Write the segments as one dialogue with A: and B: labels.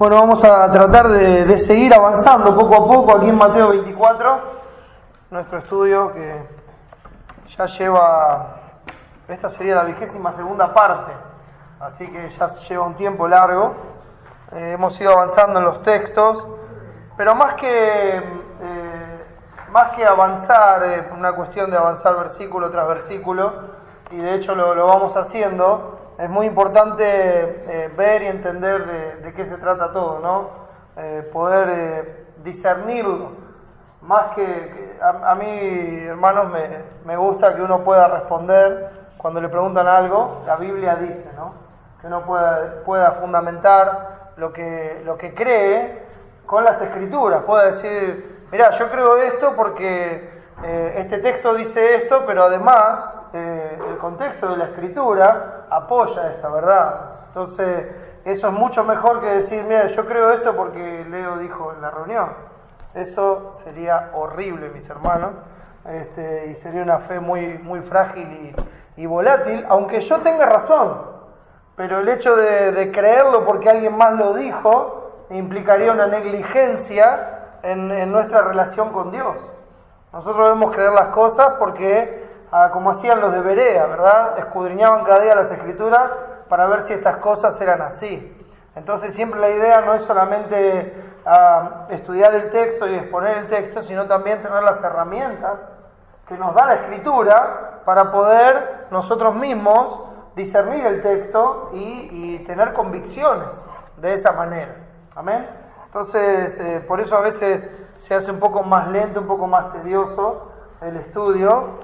A: Bueno, vamos a tratar de seguir avanzando poco a poco aquí en Mateo 24, nuestro estudio que ya lleva, esta sería la 22ª parte, así que ya lleva un tiempo largo. Hemos ido avanzando en los textos, pero más que avanzar, una cuestión de avanzar versículo tras versículo, y de hecho lo vamos haciendo. Es muy importante ver y entender de qué se trata todo, ¿no? Poder discernirlo. Más que a mí, hermanos, me gusta que uno pueda responder cuando le preguntan algo. La Biblia dice, ¿no? Que uno pueda fundamentar lo que cree con las Escrituras. Pueda decir, mirá, yo creo esto porque este texto dice esto, pero además el contexto de la Escritura apoya esta verdad. Entonces, eso es mucho mejor que decir, mira, yo creo esto porque Leo dijo en la reunión. Eso sería horrible, mis hermanos, y sería una fe muy, muy frágil y volátil, aunque yo tenga razón. Pero el hecho de creerlo porque alguien más lo dijo implicaría una negligencia en nuestra relación con Dios. Nosotros debemos creer las cosas porque, como hacían los de Berea, ¿verdad? Escudriñaban cada día las Escrituras para ver si estas cosas eran así. Entonces siempre la idea no es solamente estudiar el texto y exponer el texto, sino también tener las herramientas que nos da la Escritura para poder nosotros mismos discernir el texto y tener convicciones de esa manera. ¿Amén? Entonces, por eso a veces se hace un poco más lento, un poco más tedioso el estudio,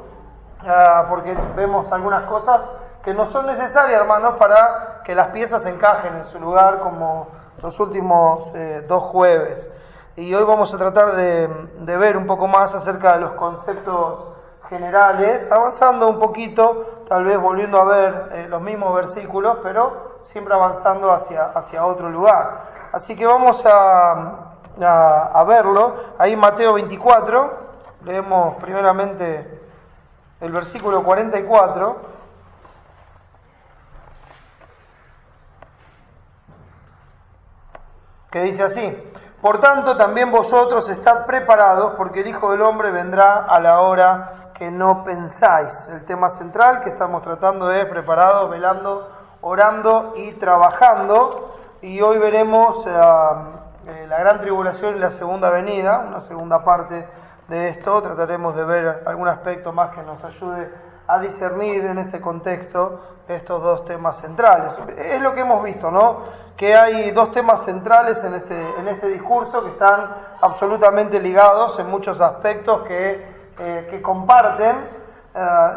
A: porque vemos algunas cosas que no son necesarias, hermanos, para que las piezas encajen en su lugar, como los últimos 2 jueves. Y hoy vamos a tratar de ver un poco más acerca de los conceptos generales, avanzando un poquito, tal vez volviendo a ver los mismos versículos, pero siempre avanzando hacia otro lugar. Así que vamos a verlo. Ahí Mateo 24, leemos primeramente el versículo 44, que dice así: por tanto también vosotros estad preparados, porque el Hijo del Hombre vendrá a la hora que no pensáis. El tema central que estamos tratando es preparados, velando, orando y trabajando. Y hoy veremos la gran tribulación y la segunda venida, una segunda parte de esto. Trataremos de ver algún aspecto más que nos ayude a discernir en este contexto estos 2 temas centrales. Es lo que hemos visto, ¿no? Que hay 2 temas centrales en este discurso que están absolutamente ligados en muchos aspectos que comparten,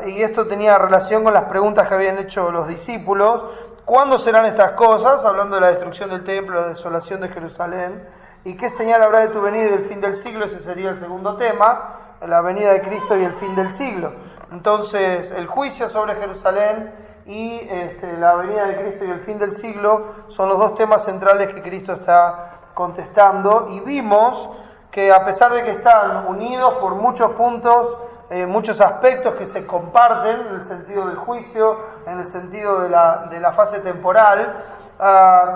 A: y esto tenía relación con las preguntas que habían hecho los discípulos. ¿Cuándo serán estas cosas? Hablando de la destrucción del templo, la desolación de Jerusalén. ¿Y qué señal habrá de tu venida y del fin del siglo? Ese sería el segundo tema, la venida de Cristo y el fin del siglo. Entonces, el juicio sobre Jerusalén y la venida de Cristo y el fin del siglo son los 2 temas centrales que Cristo está contestando. Y vimos que a pesar de que están unidos por muchos puntos, muchos aspectos que se comparten en el sentido del juicio, en el sentido de la fase temporal,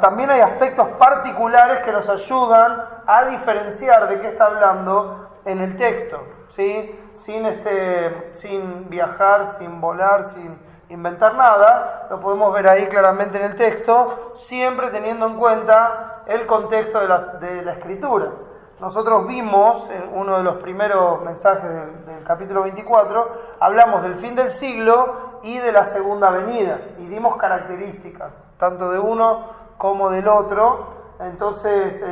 A: también hay aspectos particulares que nos ayudan a diferenciar de qué está hablando en el texto, ¿sí? Sin viajar, sin volar, sin inventar nada, lo podemos ver ahí claramente en el texto, siempre teniendo en cuenta el contexto de la Escritura. Nosotros vimos en uno de los primeros mensajes del capítulo 24, hablamos del fin del siglo y de la segunda venida, y dimos características, tanto de uno como del otro. Entonces,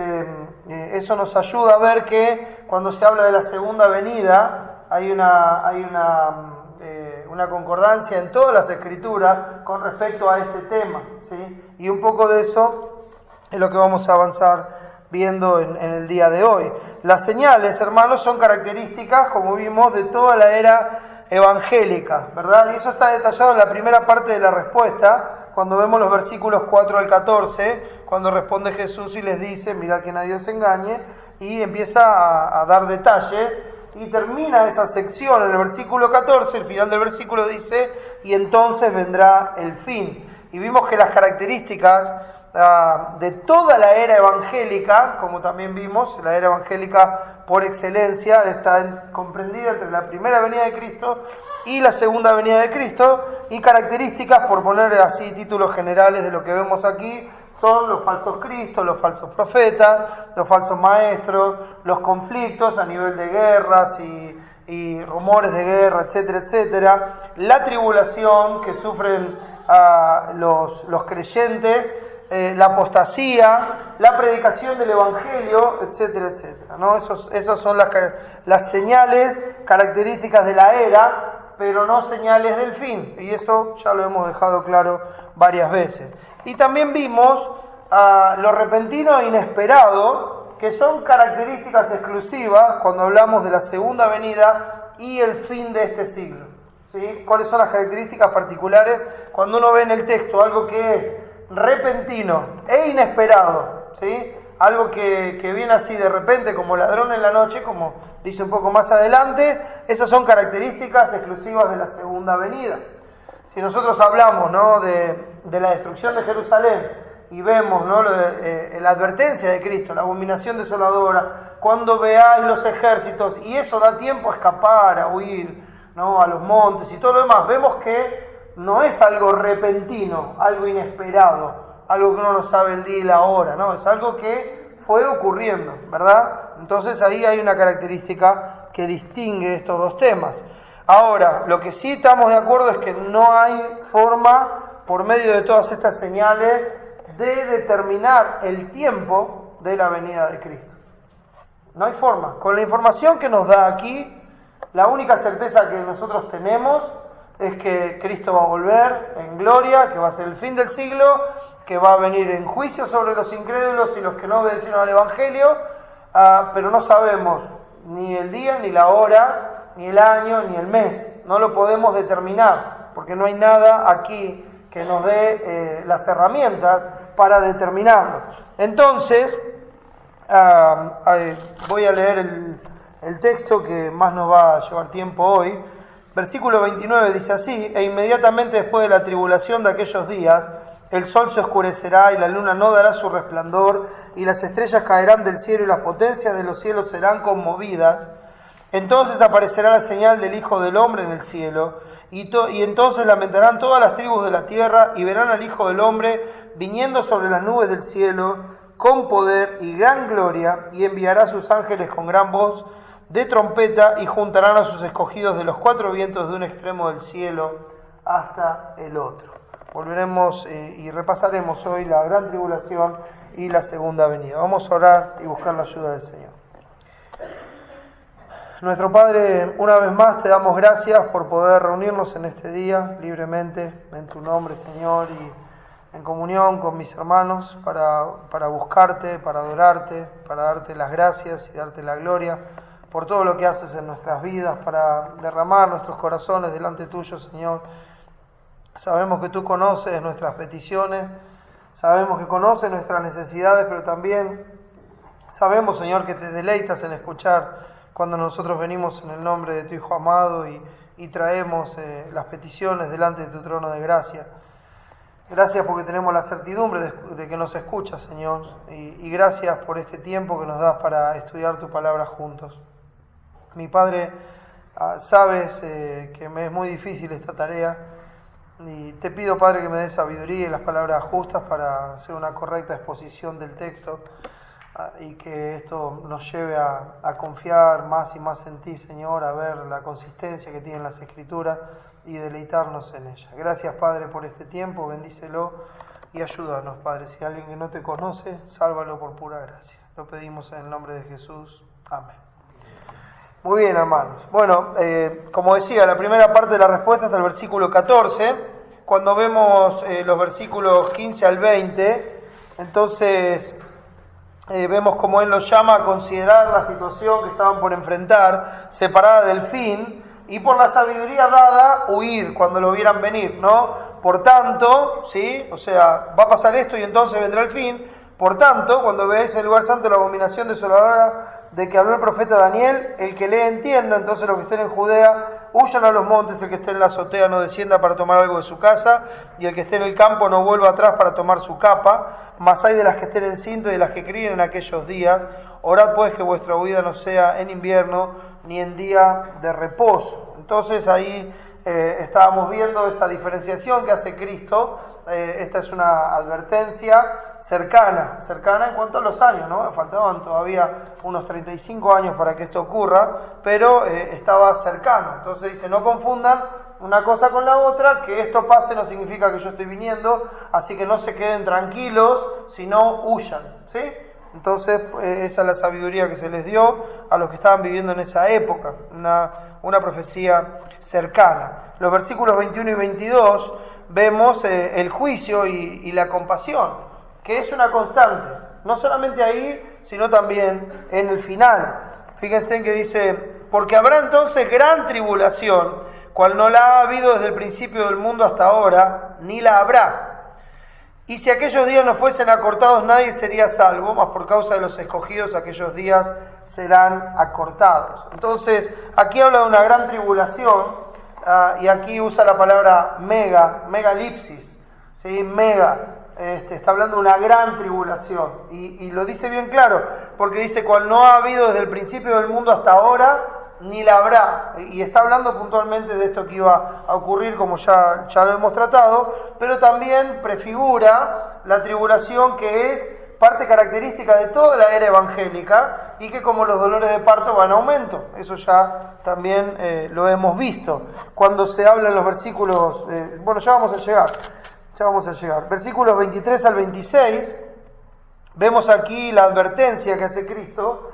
A: eso nos ayuda a ver que cuando se habla de la segunda venida, hay una concordancia en todas las Escrituras con respecto a este tema, ¿sí? Y un poco de eso es lo que vamos a avanzar viendo en el día de hoy. Las señales, hermanos, son características, como vimos, de toda la era evangélica, ¿verdad? Y eso está detallado en la primera parte de la respuesta, cuando vemos los versículos 4 al 14, cuando responde Jesús y les dice, mirad que nadie os engañe, y empieza a dar detalles, y termina esa sección en el versículo 14, el final del versículo dice, y entonces vendrá el fin. Y vimos que las características de toda la era evangélica, como también vimos, la era evangélica por excelencia está comprendida entre la primera venida de Cristo y la segunda venida de Cristo, y características, por poner así títulos generales de lo que vemos aquí, son los falsos cristos, los falsos profetas, los falsos maestros, los conflictos a nivel de guerras y rumores de guerra, etcétera, etcétera, la tribulación que sufren los creyentes, la apostasía, la predicación del Evangelio, etcétera, etcétera, ¿no? Esas son las señales características de la era, pero no señales del fin, y eso ya lo hemos dejado claro varias veces. Y también vimos lo repentino e inesperado, que son características exclusivas cuando hablamos de la segunda venida y el fin de este siglo, ¿sí? ¿Cuáles son las características particulares cuando uno ve en el texto algo que es repentino e inesperado, ¿sí? Algo que viene así de repente como ladrón en la noche, como dice un poco más adelante? Esas son características exclusivas de la segunda venida. Si nosotros hablamos, ¿no?, de la destrucción de Jerusalén y vemos, ¿no?, la advertencia de Cristo, la abominación desoladora, cuando veáis los ejércitos, y eso da tiempo a escapar, a huir, ¿no?, a los montes y todo lo demás, vemos que no es algo repentino, algo inesperado, algo que uno no sabe el día y la hora, ¿no? Es algo que fue ocurriendo, ¿verdad? Entonces ahí hay una característica que distingue estos dos temas. Ahora, lo que sí estamos de acuerdo es que no hay forma, por medio de todas estas señales, de determinar el tiempo de la venida de Cristo. No hay forma. Con la información que nos da aquí, la única certeza que nosotros tenemos es que Cristo va a volver en gloria, que va a ser el fin del siglo, que va a venir en juicio sobre los incrédulos y los que no obedecieron al Evangelio, pero no sabemos ni el día, ni la hora, ni el año, ni el mes. No lo podemos determinar, porque no hay nada aquí que nos dé las herramientas para determinarlo. Entonces, voy a leer el texto que más nos va a llevar tiempo hoy. Versículo 29 dice así: e inmediatamente después de la tribulación de aquellos días, el sol se oscurecerá y la luna no dará su resplandor, y las estrellas caerán del cielo y las potencias de los cielos serán conmovidas. Entonces aparecerá la señal del Hijo del Hombre en el cielo, y entonces lamentarán todas las tribus de la tierra y verán al Hijo del Hombre viniendo sobre las nubes del cielo con poder y gran gloria, y enviará a sus ángeles con gran voz de trompeta, y juntarán a sus escogidos de los cuatro vientos de un extremo del cielo hasta el otro. Volveremos y repasaremos hoy la gran tribulación y la segunda venida. Vamos a orar y buscar la ayuda del Señor. Nuestro Padre, una vez más te damos gracias por poder reunirnos en este día libremente en tu nombre, Señor, y en comunión con mis hermanos para buscarte, para adorarte, para darte las gracias y darte la gloria por todo lo que haces en nuestras vidas, para derramar nuestros corazones delante tuyo, Señor. Sabemos que tú conoces nuestras peticiones, sabemos que conoces nuestras necesidades, pero también sabemos, Señor, que te deleitas en escuchar cuando nosotros venimos en el nombre de tu Hijo amado y traemos las peticiones delante de tu trono de gracia. Gracias porque tenemos la certidumbre de que nos escuchas, Señor, y gracias por este tiempo que nos das para estudiar tu palabra juntos. Mi Padre, sabes que me es muy difícil esta tarea, y te pido, Padre, que me des sabiduría y las palabras justas para hacer una correcta exposición del texto, y que esto nos lleve a confiar más y más en ti, Señor, a ver la consistencia que tienen las Escrituras y deleitarnos en ella. Gracias, Padre, por este tiempo, bendícelo y ayúdanos, Padre. Si hay alguien que no te conoce, sálvalo por pura gracia. Lo pedimos en el nombre de Jesús. Amén. Muy bien, hermanos. Bueno, como decía, la primera parte de la respuesta es el versículo 14. Cuando vemos los versículos 15 al 20, entonces vemos cómo él los llama a considerar la situación que estaban por enfrentar, separada del fin, y por la sabiduría dada, huir cuando lo vieran venir, ¿no? Por tanto, ¿sí? O sea, va a pasar esto y entonces vendrá el fin. Por tanto, cuando veáis el lugar santo la abominación desoladora de que habló el profeta Daniel, el que lee entienda, entonces los que estén en Judea huyan a los montes, el que esté en la azotea no descienda para tomar algo de su casa, y el que esté en el campo no vuelva atrás para tomar su capa, mas hay de las que estén en cinto y de las que críen en aquellos días. Orad pues que vuestra huida no sea en invierno ni en día de reposo. Entonces ahí estábamos viendo esa diferenciación que hace Cristo. Esta es una advertencia cercana en cuanto a los años, ¿no? Faltaban todavía unos 35 años para que esto ocurra, pero estaba cercano. Entonces dice, no confundan una cosa con la otra, que esto pase no significa que yo estoy viniendo, así que no se queden tranquilos, sino huyan, ¿sí? Entonces esa es la sabiduría que se les dio a los que estaban viviendo en esa época, una profecía cercana. Los versículos 21 y 22 vemos el juicio y la compasión, que es una constante, no solamente ahí, sino también en el final. Fíjense en que dice, porque habrá entonces gran tribulación, cual no la ha habido desde el principio del mundo hasta ahora, ni la habrá. Y si aquellos días no fuesen acortados, nadie sería salvo, mas por causa de los escogidos aquellos días serán acortados. Entonces, aquí habla de una gran tribulación, y aquí usa la palabra megalipsis, ¿sí? Está hablando de una gran tribulación, y lo dice bien claro, porque dice, cual no ha habido desde el principio del mundo hasta ahora, ni la habrá, y está hablando puntualmente de esto que iba a ocurrir, como ya lo hemos tratado, pero también prefigura la tribulación que es parte característica de toda la era evangélica, y que como los dolores de parto van a aumento. Eso ya también lo hemos visto. Cuando se habla en los versículos, ya vamos a llegar. Versículos 23 al 26, vemos aquí la advertencia que hace Cristo,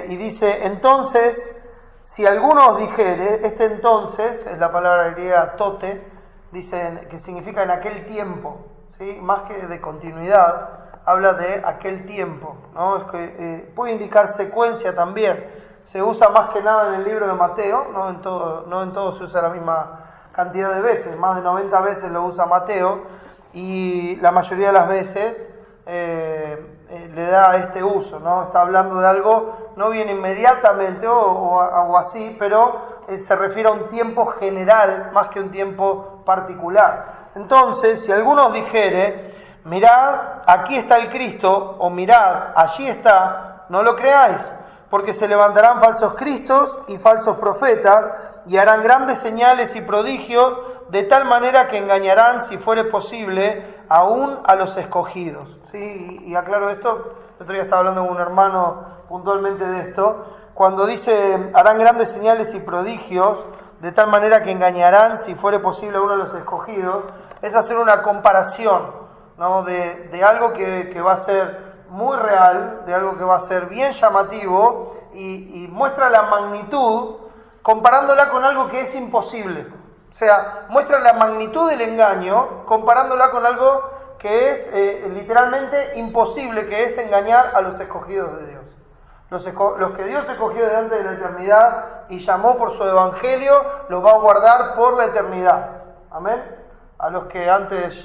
A: y dice, entonces, si alguno os dijere, este entonces, es la palabra griega tote, dicen que significa en aquel tiempo, ¿sí? Más que de continuidad, habla de aquel tiempo, ¿no? Es que, puede indicar secuencia también. Se usa más que nada en el libro de Mateo, no en todo se usa la misma cantidad de veces, más de 90 veces lo usa Mateo, y la mayoría de las veces le da este uso, ¿no? Está hablando de algo, no viene inmediatamente o así, pero se refiere a un tiempo general más que un tiempo particular. Entonces, si alguno os dijere, mirad, aquí está el Cristo, o mirad, allí está, no lo creáis, porque se levantarán falsos cristos y falsos profetas, y harán grandes señales y prodigios, de tal manera que engañarán, si fuere posible, aún a los escogidos. ¿Sí? Y aclaro esto, el otro día estaba hablando con un hermano puntualmente de esto, cuando dice, harán grandes señales y prodigios, de tal manera que engañarán, si fuere posible, a uno de los escogidos, es hacer una comparación, ¿no? de algo que va a ser muy real, de algo que va a ser bien llamativo, y muestra la magnitud comparándola con algo que es imposible. O sea, muestra la magnitud del engaño comparándola con algo que es literalmente imposible, que es engañar a los escogidos de Dios. Los que Dios escogió delante de la eternidad y llamó por su evangelio, los va a guardar por la eternidad. Amén. A los que antes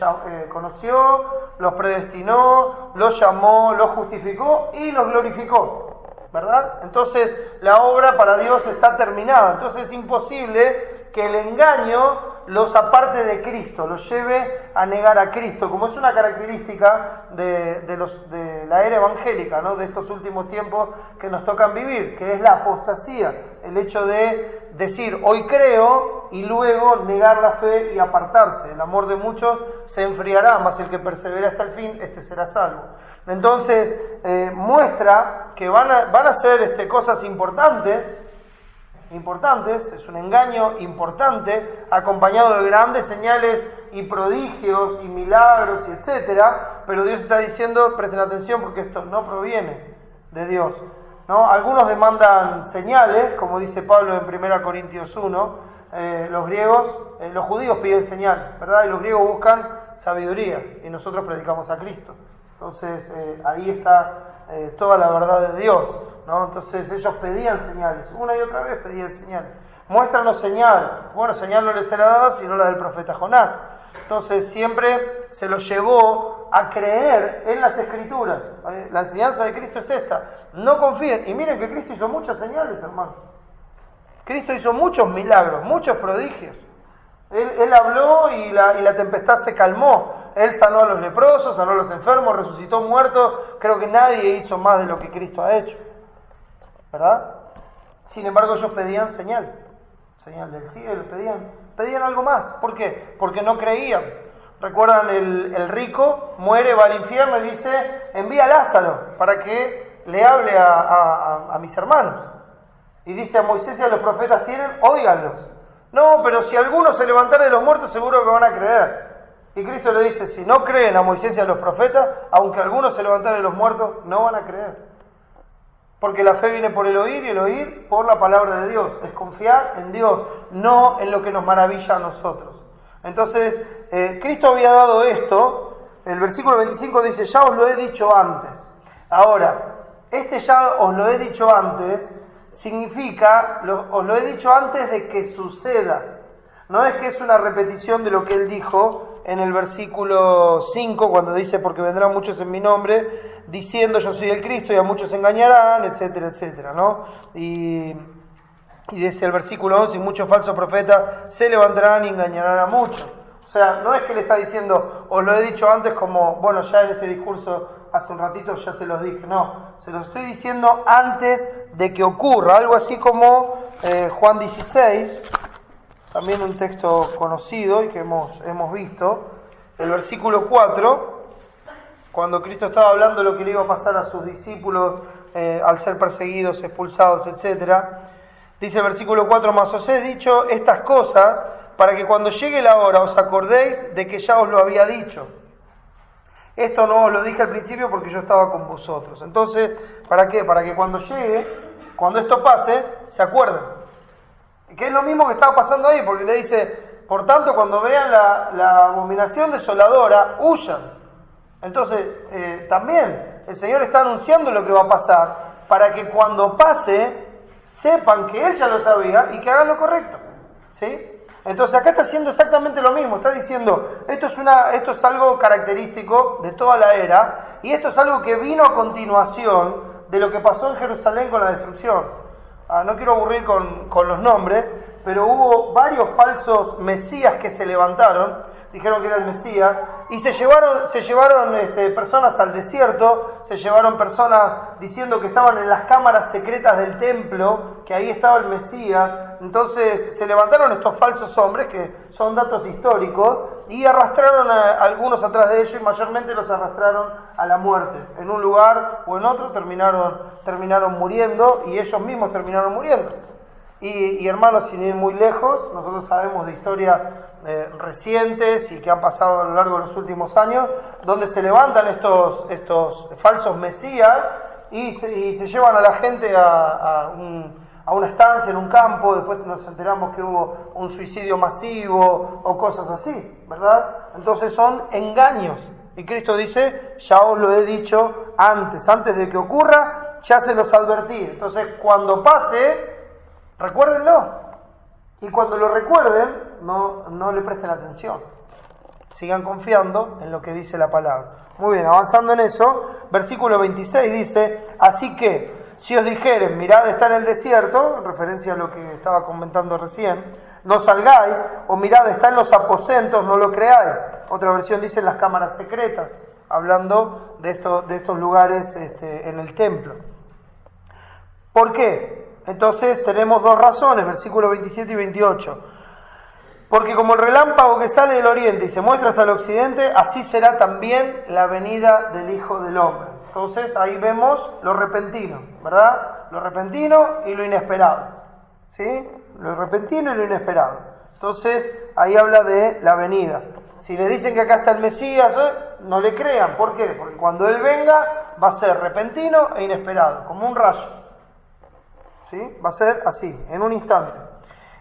A: conoció, los predestinó, los llamó, los justificó y los glorificó, ¿verdad? Entonces la obra para Dios está terminada. Entonces es imposible que el engaño los aparte de Cristo, los lleve a negar a Cristo, como es una característica de la era evangélica, ¿no? De estos últimos tiempos que nos tocan vivir, que es la apostasía, el hecho de decir hoy creo y luego negar la fe y apartarse. El amor de muchos se enfriará, mas el que persevera hasta el fin, este será salvo. Entonces muestra que van a ser cosas importantes, es un engaño importante, acompañado de grandes señales y prodigios y milagros y etcétera, pero Dios está diciendo, presten atención porque esto no proviene de Dios, ¿no? Algunos demandan señales, como dice Pablo en 1 Corintios 1, los judíos piden señales, ¿verdad? Y los griegos buscan sabiduría, y nosotros predicamos a Cristo. Entonces ahí está toda la verdad de Dios, ¿no? Entonces ellos pedían señales, una y otra vez pedían señales. Muéstranos señal. Bueno, señal no les será dada sino la del profeta Jonás. Entonces siempre se lo llevó a creer en las Escrituras. La enseñanza de Cristo es esta. No confíen. Y miren que Cristo hizo muchas señales, hermano. Cristo hizo muchos milagros, muchos prodigios. Él habló y la tempestad se calmó. Él sanó a los leprosos, sanó a los enfermos, resucitó muertos. Creo que nadie hizo más de lo que Cristo ha hecho, ¿verdad? Sin embargo, ellos pedían señal del cielo, pedían algo más. ¿Por qué? Porque no creían. ¿Recuerdan? El rico muere, va al infierno y dice: envía a Lázaro para que le hable a mis hermanos. Y dice a Moisés y a los profetas: tienen, óiganlos. No, pero si alguno se levantara de los muertos, seguro que van a creer. Y Cristo le dice: si no creen a Moisés y a los profetas, aunque alguno se levantara de los muertos, no van a creer. Porque la fe viene por el oír y el oír por la palabra de Dios. Es confiar en Dios, no en lo que nos maravilla a nosotros. Entonces, Cristo había dado esto. El versículo 25 dice: ya os lo he dicho antes. Ahora, ya os lo he dicho antes significa, os lo he dicho antes de que suceda. No es que es una repetición de lo que Él dijo en el versículo 5, cuando dice: porque vendrán muchos en mi nombre, diciendo yo soy el Cristo, y a muchos engañarán, etcétera, etcétera, ¿no? Y dice el versículo 11: y muchos falsos profetas se levantarán y engañarán a muchos. O sea, no es que le está diciendo: os lo he dicho antes, como, bueno, ya en este discurso hace un ratito ya se los dije. No, se los estoy diciendo antes de que ocurra. Algo así como Juan 16, también un texto conocido y que hemos visto. El versículo 4, cuando Cristo estaba hablando de lo que le iba a pasar a sus discípulos al ser perseguidos, expulsados, etcétera. Dice el versículo 4: mas os he dicho estas cosas para que cuando llegue la hora os acordéis de que ya os lo había dicho. Esto no os lo dije al principio porque yo estaba con vosotros. Entonces, ¿para qué? Para que cuando llegue, cuando esto pase, se acuerden. Que es lo mismo que estaba pasando ahí, porque le dice: por tanto, cuando vean la abominación desoladora, huyan. Entonces, también el Señor está anunciando lo que va a pasar, para que cuando pase, sepan que Él ya lo sabía y que hagan lo correcto. ¿Sí? Entonces acá está haciendo exactamente lo mismo. Está diciendo: esto es algo característico de toda la era, y esto es algo que vino a continuación de lo que pasó en Jerusalén con la destrucción. No quiero aburrir con los nombres, pero hubo varios falsos mesías que se levantaron, dijeron que era el Mesías, y se llevaron personas al desierto, se llevaron personas diciendo que estaban en las cámaras secretas del templo, que ahí estaba el Mesías. Entonces se levantaron estos falsos hombres, que son datos históricos, y arrastraron a algunos atrás de ellos, y mayormente los arrastraron a la muerte. En un lugar o en otro terminaron muriendo, y ellos mismos terminaron muriendo. Y hermanos, sin ir muy lejos, nosotros sabemos de historias recientes y que han pasado a lo largo de los últimos años, donde se levantan estos falsos mesías y se llevan a la gente a una estancia en un campo. Después nos enteramos que hubo un suicidio masivo o cosas así, ¿verdad? Entonces son engaños. Y Cristo dice: ya os lo he dicho antes de que ocurra, ya se los advertí. Entonces, cuando pase, recuérdenlo. Y cuando lo recuerden, no le presten atención. Sigan confiando en lo que dice la palabra. Muy bien, avanzando en eso, versículo 26 dice: así que, si os dijeren, mirad, está en el desierto, en referencia a lo que estaba comentando recién, no salgáis, o mirad, está en los aposentos, no lo creáis. Otra versión dice en las cámaras secretas, hablando de estos lugares en el templo. ¿Por qué? Entonces tenemos dos razones, versículos 27 y 28. Porque como el relámpago que sale del oriente y se muestra hasta el occidente, así será también la venida del Hijo del Hombre. Entonces ahí vemos lo repentino, ¿verdad? Lo repentino y lo inesperado. ¿Sí? Lo repentino y lo inesperado. Entonces ahí habla de la venida. Si le dicen que acá está el Mesías, no le crean. ¿Por qué? Porque cuando Él venga va a ser repentino e inesperado, como un rayo. ¿Sí? Va a ser así, en un instante.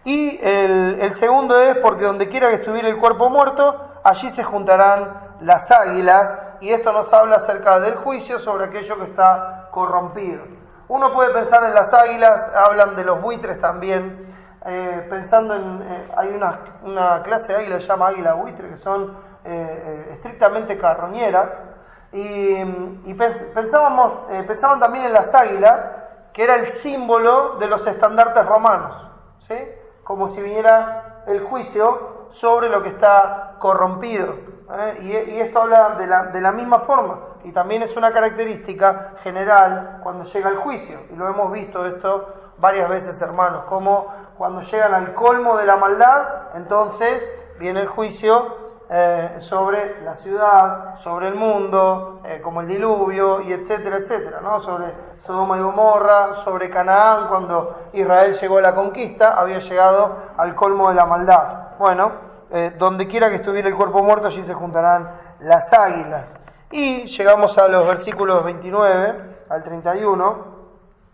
A: Y el segundo es porque donde quiera que estuviera el cuerpo muerto, allí se juntarán las águilas, y esto nos habla acerca del juicio sobre aquello que está corrompido. Uno puede pensar en las águilas, hablan de los buitres también, pensando hay una clase de águila que se llama águila buitre, que son estrictamente carroñeras, y pensaban también en las águilas, que era el símbolo de los estandartes romanos, ¿sí? Como si viniera el juicio sobre lo que está corrompido, y esto habla de la misma forma, y también es una característica general cuando llega el juicio, y lo hemos visto esto varias veces, hermanos, como cuando llegan al colmo de la maldad, entonces viene el juicio sobre la ciudad, sobre el mundo, como el diluvio, y etcétera, etcétera, ¿no? Sobre Sodoma y Gomorra, sobre Canaán, cuando Israel llegó a la conquista, había llegado al colmo de la maldad. Bueno, donde quiera que estuviera el cuerpo muerto, allí se juntarán las águilas. Y llegamos a los versículos 29 al 31,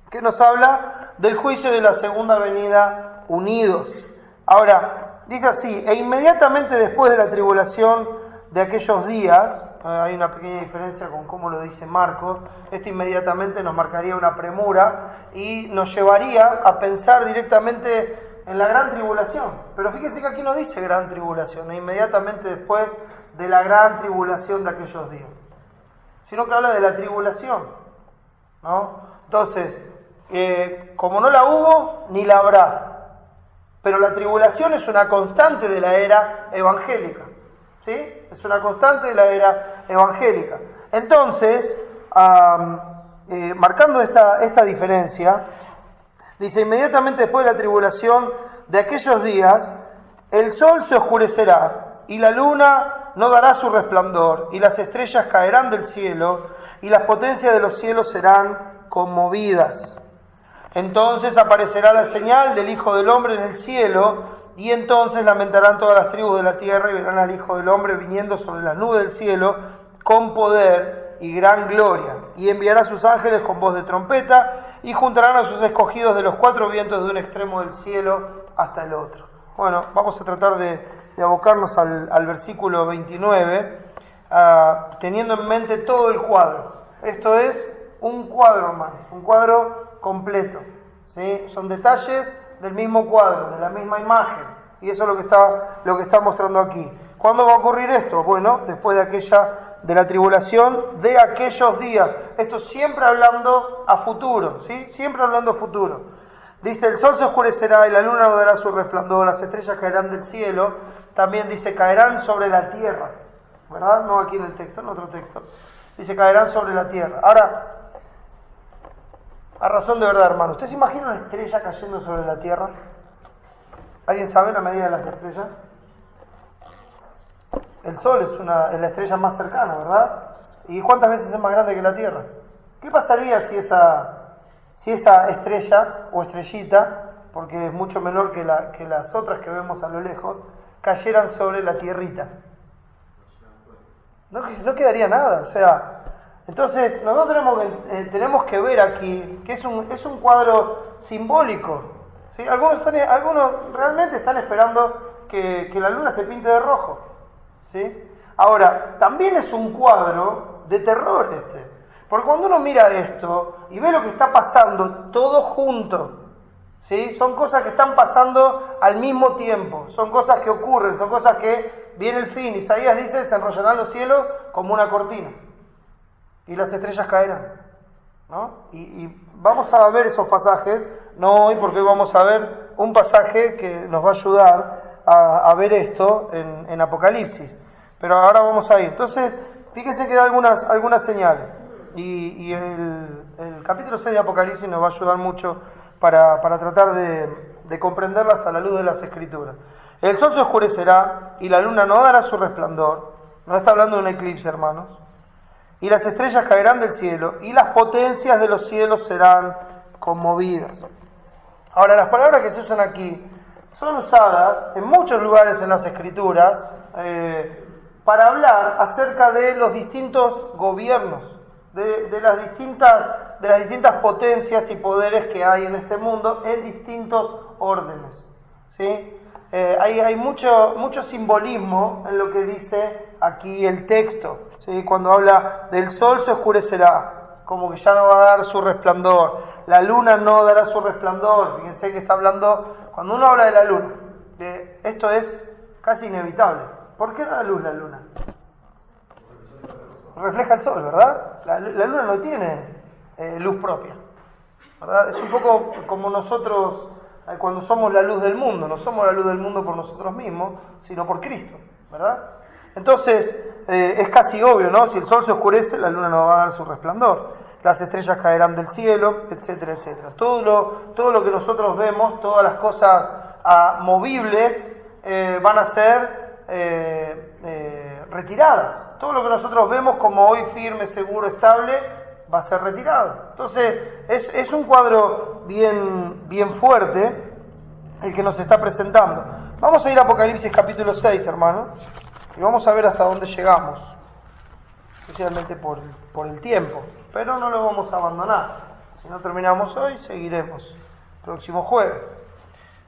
A: que nos habla del juicio de la segunda venida unidos. Ahora, dice así: e inmediatamente después de la tribulación de aquellos días, hay una pequeña diferencia con cómo lo dice Marcos, inmediatamente nos marcaría una premura y nos llevaría a pensar directamente en la gran tribulación. Pero fíjense que aquí no dice gran tribulación, e inmediatamente después de la gran tribulación de aquellos días, sino que habla de la tribulación, ¿no? Entonces, como no la hubo, ni la habrá. Pero la tribulación es una constante de la era evangélica, ¿sí? Es una constante de la era evangélica. Entonces, marcando esta diferencia, dice: inmediatamente después de la tribulación de aquellos días, el sol se oscurecerá, y la luna no dará su resplandor, y las estrellas caerán del cielo, y las potencias de los cielos serán conmovidas. Entonces aparecerá la señal del Hijo del Hombre en el cielo, y entonces lamentarán todas las tribus de la tierra, y verán al Hijo del Hombre viniendo sobre las nubes del cielo con poder y gran gloria. Y enviará a sus ángeles con voz de trompeta, y juntarán a sus escogidos de los cuatro vientos, de un extremo del cielo hasta el otro. Bueno, vamos a tratar de abocarnos al versículo 29, teniendo en mente todo el cuadro. Esto es un cuadro, hermanos, un cuadro completo, ¿sí? Son detalles del mismo cuadro, de la misma imagen, y eso es lo que está mostrando aquí. ¿Cuándo va a ocurrir esto? Bueno, después de la tribulación de aquellos días. Esto siempre hablando a futuro, ¿sí? Siempre hablando a futuro. Dice: el sol se oscurecerá y la luna no dará su resplandor, las estrellas caerán del cielo. También dice: caerán sobre la tierra, ¿verdad? No aquí en el texto, en otro texto. Dice: caerán sobre la tierra. Ahora, a razón de verdad, hermano, ¿usted se imagina una estrella cayendo sobre la tierra? ¿Alguien sabe la medida de las estrellas? El Sol es la estrella más cercana, ¿verdad? ¿Y cuántas veces es más grande que la Tierra? ¿Qué pasaría si esa estrella o estrellita, porque es mucho menor que las otras que vemos a lo lejos, cayeran sobre la tierrita? No quedaría nada, o sea. Entonces, nosotros tenemos que ver aquí que es un cuadro simbólico, ¿sí? Algunos realmente están esperando que la luna se pinte de rojo, ¿sí? Ahora, también es un cuadro de terror porque cuando uno mira esto y ve lo que está pasando todo junto, ¿sí? Son cosas que están pasando al mismo tiempo, son cosas que ocurren, son cosas que viene el fin. Isaías dice: se enrollarán los cielos como una cortina, y las estrellas caerán, ¿no? Y vamos a ver esos pasajes, no hoy, porque hoy vamos a ver un pasaje que nos va a ayudar a ver esto en Apocalipsis, pero ahora vamos a ir. Entonces, fíjense que da algunas señales, y el capítulo 6 de Apocalipsis nos va a ayudar mucho para tratar de comprenderlas a la luz de las Escrituras. El sol se oscurecerá y la luna no dará su resplandor. No está hablando de un eclipse, hermanos. Y las estrellas caerán del cielo, y las potencias de los cielos serán conmovidas. Ahora, las palabras que se usan aquí son usadas en muchos lugares en las Escrituras para hablar acerca de los distintos gobiernos, de las distintas potencias y poderes que hay en este mundo en distintos órdenes, ¿sí? Hay mucho simbolismo en lo que dice aquí el texto, ¿sí? Cuando habla del sol se oscurecerá, como que ya no va a dar su resplandor, la luna no dará su resplandor. Fíjense que está hablando, cuando uno habla de la luna, esto es casi inevitable. ¿Por qué da luz la luna? Refleja el sol, ¿verdad? La luna no tiene luz propia, ¿verdad? Es un poco como nosotros cuando somos la luz del mundo. No somos la luz del mundo por nosotros mismos, sino por Cristo, ¿verdad? Entonces, es casi obvio, ¿no? Si el sol se oscurece, la luna no va a dar su resplandor. Las estrellas caerán del cielo, etcétera, etcétera. Todo lo que nosotros vemos, todas las cosas movibles, van a ser retiradas. Todo lo que nosotros vemos como hoy firme, seguro, estable, va a ser retirado. Entonces, es un cuadro bien fuerte el que nos está presentando. Vamos a ir a Apocalipsis capítulo 6, hermanos, y vamos a ver hasta dónde llegamos, especialmente por el tiempo, pero no lo vamos a abandonar. Si no terminamos hoy, seguiremos próximo jueves.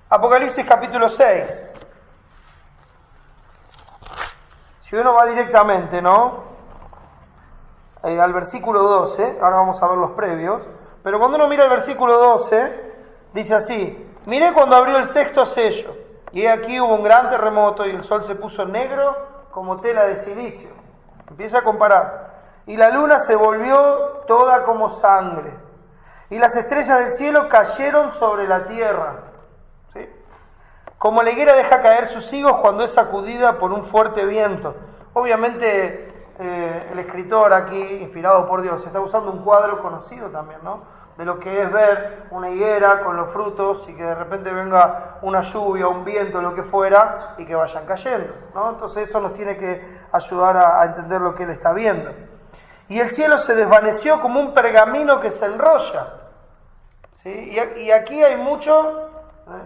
A: Apocalipsis capítulo 6. Si uno va directamente, ¿no? Al versículo 12, ahora vamos a ver los previos, pero cuando uno mira el versículo 12, dice así: miré cuando abrió el sexto sello, y aquí hubo un gran terremoto, y el sol se puso negro como tela de silicio. Empieza a comparar. Y la luna se volvió toda como sangre, y las estrellas del cielo cayeron sobre la tierra, ¿sí? Como la higuera deja caer sus higos cuando es sacudida por un fuerte viento. Obviamente el escritor aquí, inspirado por Dios, está usando un cuadro conocido también, ¿no? De lo que es ver una higuera con los frutos y que de repente venga una lluvia, un viento, lo que fuera, y que vayan cayendo, ¿no? Entonces eso nos tiene que ayudar a entender lo que él está viendo. Y el cielo se desvaneció como un pergamino que se enrolla, ¿sí? Y aquí hay mucho,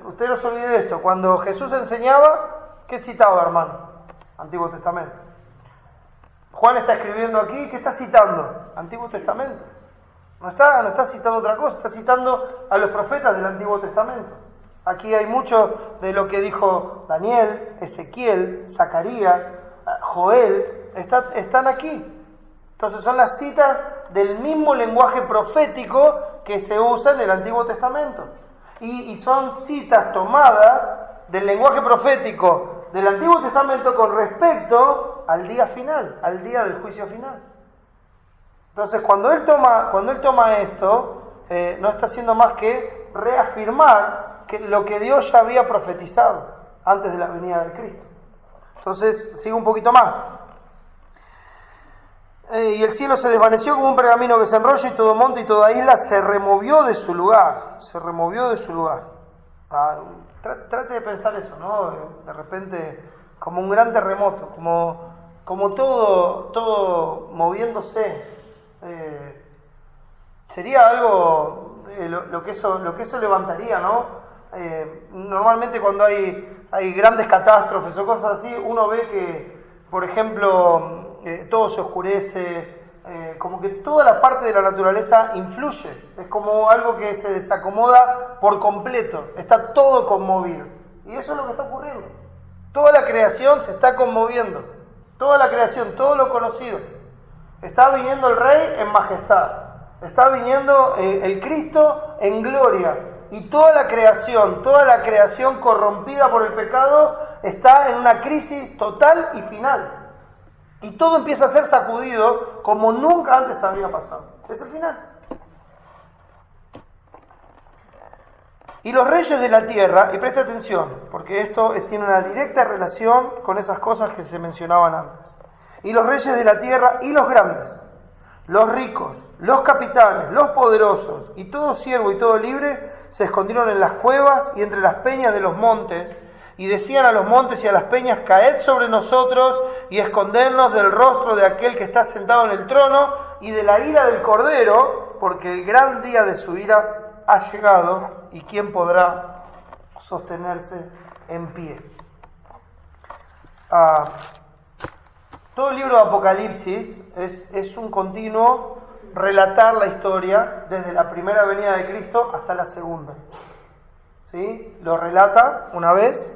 A: usted no se olvide de esto, cuando Jesús enseñaba, ¿qué citaba, hermano? Antiguo Testamento. Juan está escribiendo aquí, ¿qué está citando? Antiguo Testamento. No está citando otra cosa, está citando a los profetas del Antiguo Testamento. Aquí hay mucho de lo que dijo Daniel, Ezequiel, Zacarías, Joel, están aquí. Entonces son las citas del mismo lenguaje profético que se usa en el Antiguo Testamento. Y son citas tomadas del lenguaje profético del Antiguo Testamento con respecto al día final, al día del juicio final. Entonces, cuando él toma esto, no está haciendo más que reafirmar lo que Dios ya había profetizado antes de la venida de Cristo. Entonces, sigue un poquito más. Y el cielo se desvaneció como un pergamino que se enrolla, y todo monte y toda isla se removió de su lugar. Se removió de su lugar. Trate de pensar eso, ¿no? De repente, como un gran terremoto, como todo moviéndose. Sería algo lo que eso levantaría, ¿no? Normalmente cuando hay grandes catástrofes o cosas así, uno ve que, por ejemplo, todo se oscurece, como que toda la parte de la naturaleza influye, es como algo que se desacomoda por completo, está todo conmovido, y eso es lo que está ocurriendo. Toda la creación se está conmoviendo, toda la creación, todo lo conocido. Está viniendo el Rey en majestad, está viniendo el Cristo en gloria, y toda la creación corrompida por el pecado está en una crisis total y final. Y todo empieza a ser sacudido como nunca antes había pasado. Es el final. Y los reyes de la tierra, y presta atención, porque esto tiene una directa relación con esas cosas que se mencionaban antes. Y los reyes de la tierra y los grandes, los ricos, los capitanes, los poderosos, y todo siervo y todo libre, se escondieron en las cuevas y entre las peñas de los montes, y decían a los montes y a las peñas: caed sobre nosotros y escondernos del rostro de aquel que está sentado en el trono y de la ira del Cordero, porque el gran día de su ira ha llegado, y quién podrá sostenerse en pie. Todo el libro de Apocalipsis es un continuo relatar la historia desde la primera venida de Cristo hasta la segunda. ¿Sí? Lo relata una vez,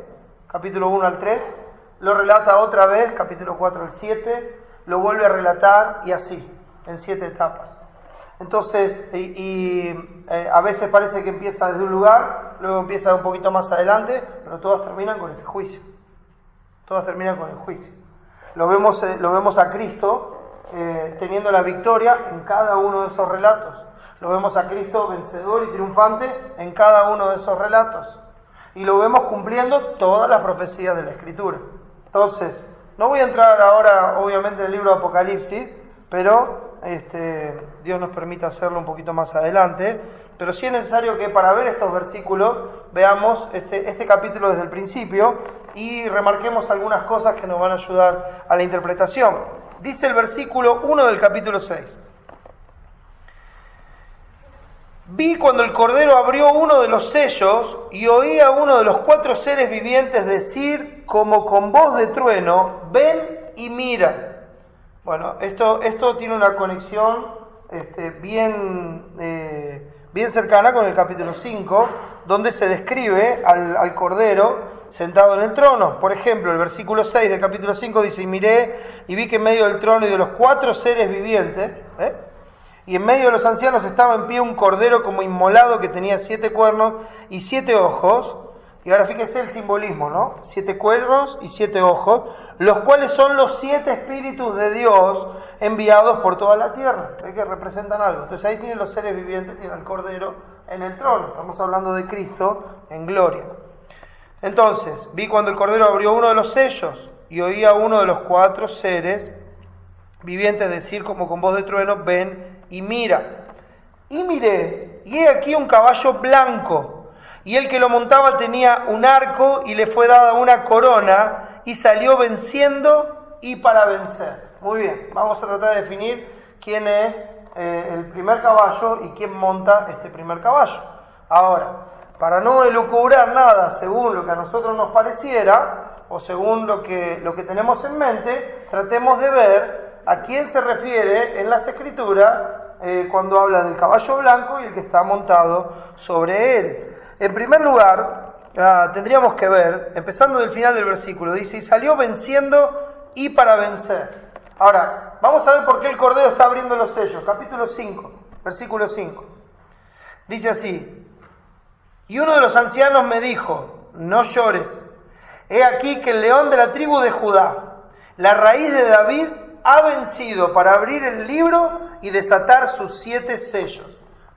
A: capítulo 1 al 3, lo relata otra vez, capítulo 4 al 7, lo vuelve a relatar, y así, en 7 etapas. Entonces, a veces parece que empieza desde un lugar, luego empieza un poquito más adelante, pero todas terminan con ese juicio. Todas terminan con el juicio. Lo vemos a Cristo teniendo la victoria en cada uno de esos relatos. Lo vemos a Cristo vencedor y triunfante en cada uno de esos relatos. Y lo vemos cumpliendo todas las profecías de la Escritura. Entonces, no voy a entrar ahora, obviamente, en el libro de Apocalipsis, pero Dios nos permite hacerlo un poquito más adelante. Pero sí es necesario que para ver estos versículos veamos este capítulo desde el principio y remarquemos algunas cosas que nos van a ayudar a la interpretación. Dice el versículo 1 del capítulo 6. Vi cuando el Cordero abrió uno de los sellos y oí a uno de los 4 seres vivientes decir como con voz de trueno, ven y mira. Bueno, esto tiene una conexión bien cercana con el capítulo 5, donde se describe al Cordero sentado en el trono. Por ejemplo, el versículo 6 del capítulo 5 dice, y miré y vi que en medio del trono y de los 4 seres vivientes, y en medio de los ancianos estaba en pie un cordero como inmolado que tenía 7 cuernos y 7 ojos. Y ahora fíjese el simbolismo, ¿no? 7 cuernos y 7 ojos, los cuales son los 7 espíritus de Dios enviados por toda la tierra. ¿Ve que representan algo? Entonces ahí tienen los seres vivientes, tienen al cordero en el trono. Estamos hablando de Cristo en gloria. Entonces, vi cuando el Cordero abrió uno de los sellos y oí a uno de los 4 seres vivientes decir como con voz de trueno, ven y mira. Y miré, y he aquí un caballo blanco, y el que lo montaba tenía un arco y le fue dada una corona y salió venciendo y para vencer. Muy bien, vamos a tratar de definir quién es el primer caballo y quién monta este primer caballo. Ahora, para no elucubrar nada según lo que a nosotros nos pareciera o según lo que tenemos en mente, tratemos de ver a quién se refiere en las Escrituras cuando habla del caballo blanco y el que está montado sobre él. En primer lugar, tendríamos que ver, empezando del final del versículo, dice, y salió venciendo y para vencer. Ahora, vamos a ver por qué el Cordero está abriendo los sellos. Capítulo 5, versículo 5. Dice así, y uno de los ancianos me dijo, no llores, he aquí que el león de la tribu de Judá, la raíz de David, ha vencido para abrir el libro y desatar sus 7 sellos.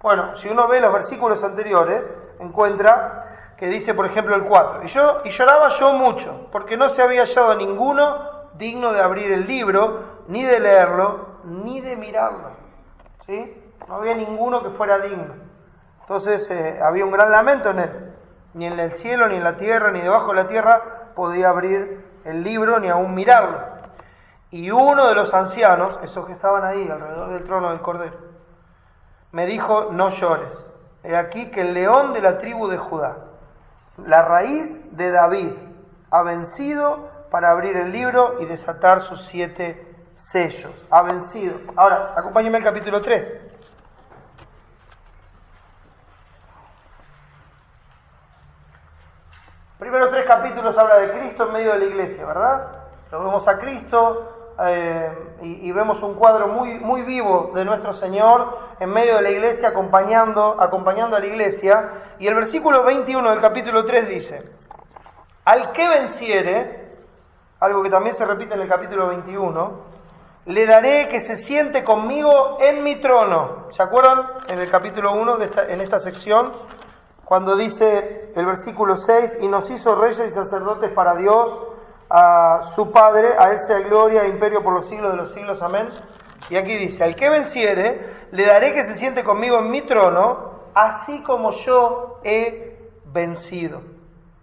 A: Bueno, si uno ve los versículos anteriores, encuentra que dice, por ejemplo, el 4, y lloraba yo mucho, porque no se había hallado ninguno digno de abrir el libro, ni de leerlo, ni de mirarlo. ¿Sí? No había ninguno que fuera digno. Entonces había un gran lamento en él. Ni en el cielo, ni en la tierra, ni debajo de la tierra podía abrir el libro, ni aún mirarlo. Y uno de los ancianos, esos que estaban ahí alrededor del trono del Cordero, me dijo, no llores. He aquí que el león de la tribu de Judá, la raíz de David, ha vencido para abrir el libro y desatar sus 7 sellos. Ha vencido. Ahora, acompáñenme al capítulo 3. Primeros 3 capítulos habla de Cristo en medio de la iglesia, ¿verdad? Lo vemos a Cristo y vemos un cuadro muy, muy vivo de nuestro Señor en medio de la iglesia, acompañando a la iglesia. Y el versículo 21 del capítulo 3 dice, al que venciere, algo que también se repite en el capítulo 21, le daré que se siente conmigo en mi trono. ¿Se acuerdan en el capítulo 1 en esta sección? Cuando dice el versículo 6, y nos hizo reyes y sacerdotes para Dios, a su Padre, a Él sea gloria e imperio por los siglos de los siglos, amén. Y aquí dice, al que venciere, le daré que se siente conmigo en mi trono, así como yo he vencido.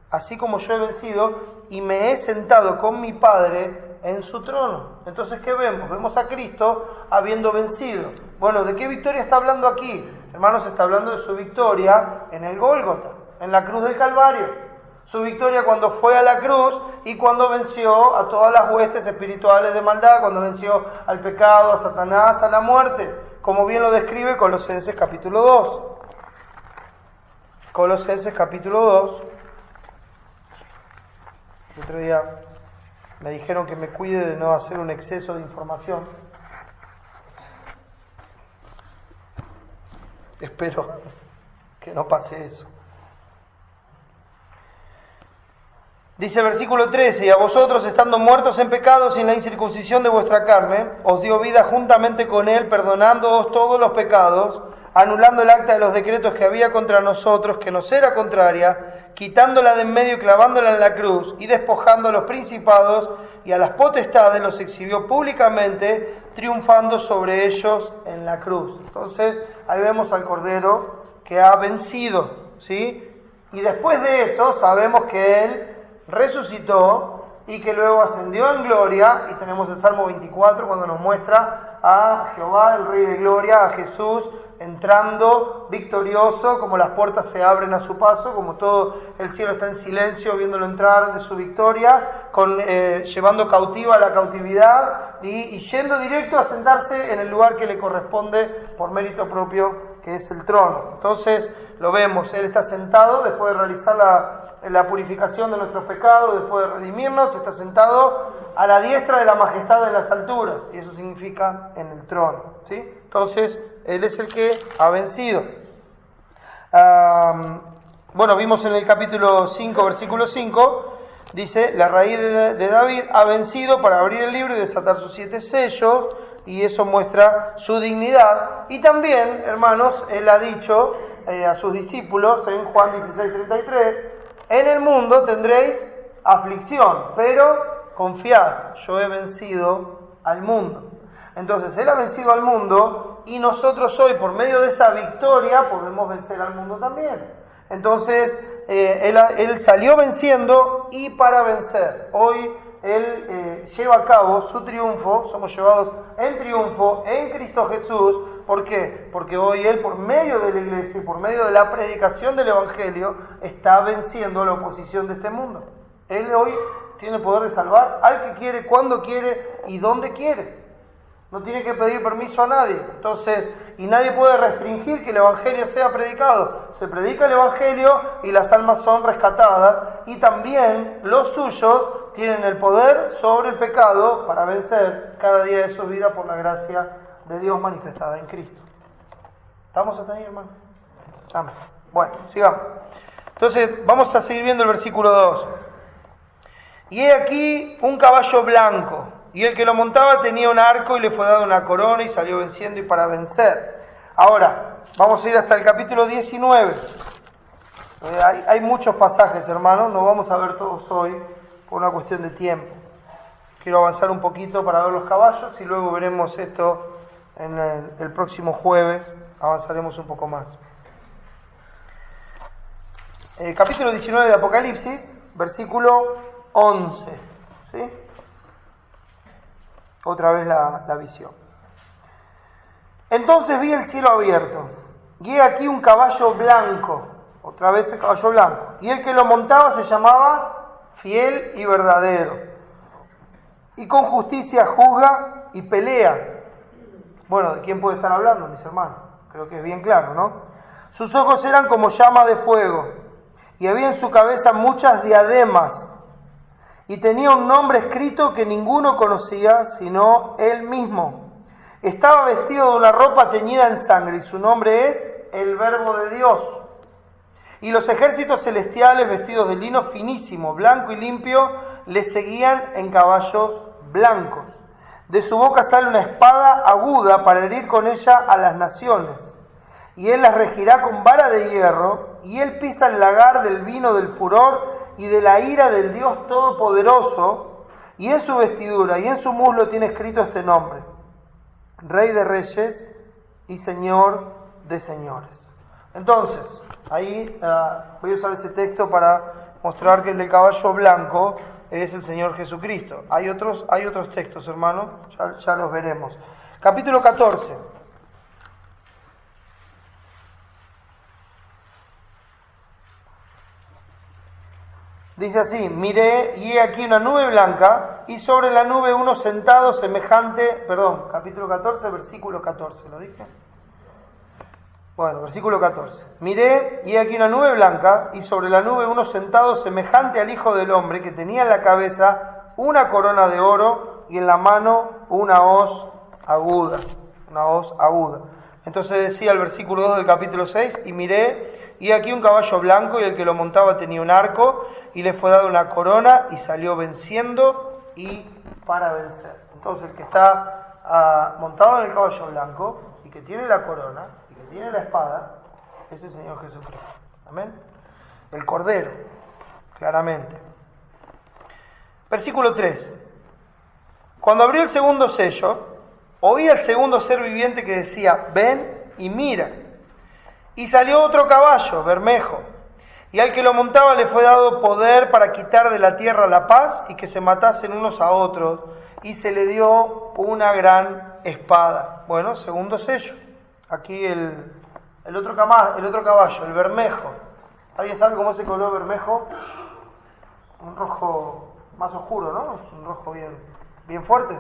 A: Así como yo he vencido y me he sentado con mi Padre en su trono. Entonces, ¿qué vemos? Vemos a Cristo habiendo vencido. Bueno, ¿de qué victoria está hablando aquí? Hermanos, está hablando de su victoria en el Gólgota, en la cruz del Calvario. Su victoria cuando fue a la cruz y cuando venció a todas las huestes espirituales de maldad, cuando venció al pecado, a Satanás, a la muerte, como bien lo describe Colosenses capítulo 2. Colosenses capítulo 2. El otro día me dijeron que me cuide de no hacer un exceso de información. Espero que no pase eso. Dice versículo 13, y a vosotros, estando muertos en pecados y en la incircuncisión de vuestra carne, os dio vida juntamente con él, perdonándoos todos los pecados, anulando el acta de los decretos que había contra nosotros, que nos era contraria, quitándola de en medio y clavándola en la cruz, y despojando a los principados y a las potestades, los exhibió públicamente, triunfando sobre ellos en la cruz. Entonces, ahí vemos al Cordero que ha vencido, ¿sí? Y después de eso, sabemos que él resucitó y que luego ascendió en gloria, y tenemos el Salmo 24 cuando nos muestra a Jehová, el Rey de Gloria, a Jesús entrando victorioso, como las puertas se abren a su paso, como todo el cielo está en silencio viéndolo entrar de su victoria, llevando cautiva la cautividad y yendo directo a sentarse en el lugar que le corresponde por mérito propio, que es el trono. Entonces lo vemos, él está sentado después de realizar la purificación de nuestros pecados, después de redimirnos, está sentado a la diestra de la majestad de las alturas, y eso significa en el trono, ¿sí? Entonces, él es el que ha vencido. Bueno, vimos en el capítulo 5, versículo 5, dice, la raíz de David ha vencido para abrir el libro y desatar sus 7 sellos, y eso muestra su dignidad. Y también, hermanos, él ha dicho a sus discípulos en Juan 16:33, en el mundo tendréis aflicción, pero confiad, yo he vencido al mundo. Entonces, él ha vencido al mundo y nosotros hoy, por medio de esa victoria, podemos vencer al mundo también. Entonces, él salió venciendo y para vencer. Hoy él lleva a cabo su triunfo, somos llevados en triunfo en Cristo Jesús. ¿Por qué? Porque hoy él, por medio de la iglesia y por medio de la predicación del Evangelio, está venciendo la oposición de este mundo. Él hoy tiene el poder de salvar al que quiere, cuando quiere y donde quiere. No tiene que pedir permiso a nadie. Entonces, y nadie puede restringir que el Evangelio sea predicado. Se predica el Evangelio y las almas son rescatadas. Y también los suyos tienen el poder sobre el pecado para vencer cada día de su vida por la gracia de Dios manifestada en Cristo. ¿Estamos hasta ahí, hermano? Amén. Bueno, sigamos. Entonces, vamos a seguir viendo el versículo 2. Y he aquí un caballo blanco, y el que lo montaba tenía un arco y le fue dada una corona y salió venciendo y para vencer. Ahora, vamos a ir hasta el capítulo 19. Hay muchos pasajes, hermanos, no vamos a ver todos hoy por una cuestión de tiempo. Quiero avanzar un poquito para ver los caballos y luego veremos esto en el próximo jueves, avanzaremos un poco más. Capítulo 19 de Apocalipsis, versículo 11, ¿sí? Otra vez la visión. Entonces vi el cielo abierto, y he aquí un caballo blanco, otra vez el caballo blanco, y el que lo montaba se llamaba Fiel y Verdadero, y con justicia juzga y pelea. Bueno, ¿de quién puede estar hablando, mis hermanos? Creo que es bien claro, ¿no? Sus ojos eran como llama de fuego, y había en su cabeza muchas diademas, y tenía un nombre escrito que ninguno conocía sino él mismo. Estaba vestido de una ropa teñida en sangre, y su nombre es el Verbo de Dios. Y los ejércitos celestiales, vestidos de lino finísimo, blanco y limpio, le seguían en caballos blancos. De su boca sale una espada aguda para herir con ella a las naciones. Y él las regirá con vara de hierro, y él pisa el lagar del vino del furor y de la ira del Dios Todopoderoso, y en su vestidura y en su muslo tiene escrito este nombre: Rey de Reyes y Señor de Señores. Entonces, ahí voy a usar ese texto para mostrar que el del caballo blanco es el Señor Jesucristo. Hay otros textos, hermanos, ya los veremos. Capítulo 14. Dice así: miré y he aquí una nube blanca, y sobre la nube uno sentado semejante, capítulo 14, versículo 14, ¿lo dije? Bueno, versículo 14. Miré y he aquí una nube blanca, y sobre la nube uno sentado semejante al Hijo del Hombre, que tenía en la cabeza una corona de oro y en la mano una hoz aguda. Entonces decía el versículo 2 del capítulo 6, y miré, y aquí un caballo blanco, y el que lo montaba tenía un arco, y le fue dada una corona, y salió venciendo y para vencer. Entonces el que está montado en el caballo blanco, y que tiene la corona, y que tiene la espada, es el Señor Jesucristo. Amén. El Cordero, claramente. Versículo 3. Cuando abrió el segundo sello, oí al segundo ser viviente que decía, ven y mira. Y salió otro caballo, bermejo, y al que lo montaba le fue dado poder para quitar de la tierra la paz y que se matasen unos a otros, y se le dio una gran espada. Bueno, segundo sello. Aquí el otro caballo, el bermejo. ¿Alguien sabe cómo es el color bermejo? Un rojo más oscuro, ¿no? Es un rojo bien fuerte.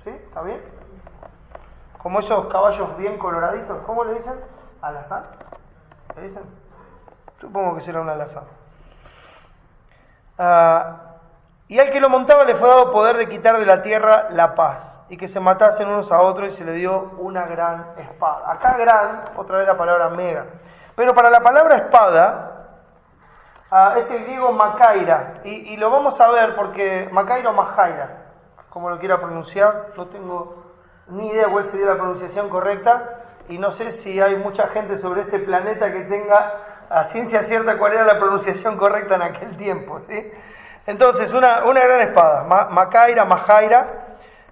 A: ¿Sí? ¿Está bien? Como esos caballos bien coloraditos. ¿Cómo le dicen? ¿Alazán? ¿Le dicen? Supongo que será un alazán. Y al que lo montaba le fue dado poder de quitar de la tierra la paz, y que se matasen unos a otros, y se le dio una gran espada. Acá gran, otra vez la palabra mega. Pero para la palabra espada, es el griego makaira, y lo vamos a ver porque makaira o majaira, como lo quiera pronunciar, no tengo ni idea cuál sería la pronunciación correcta, y no sé si hay mucha gente sobre este planeta que tenga a ciencia cierta cuál era la pronunciación correcta en aquel tiempo, ¿sí? Entonces, una gran espada, makaira, majaira.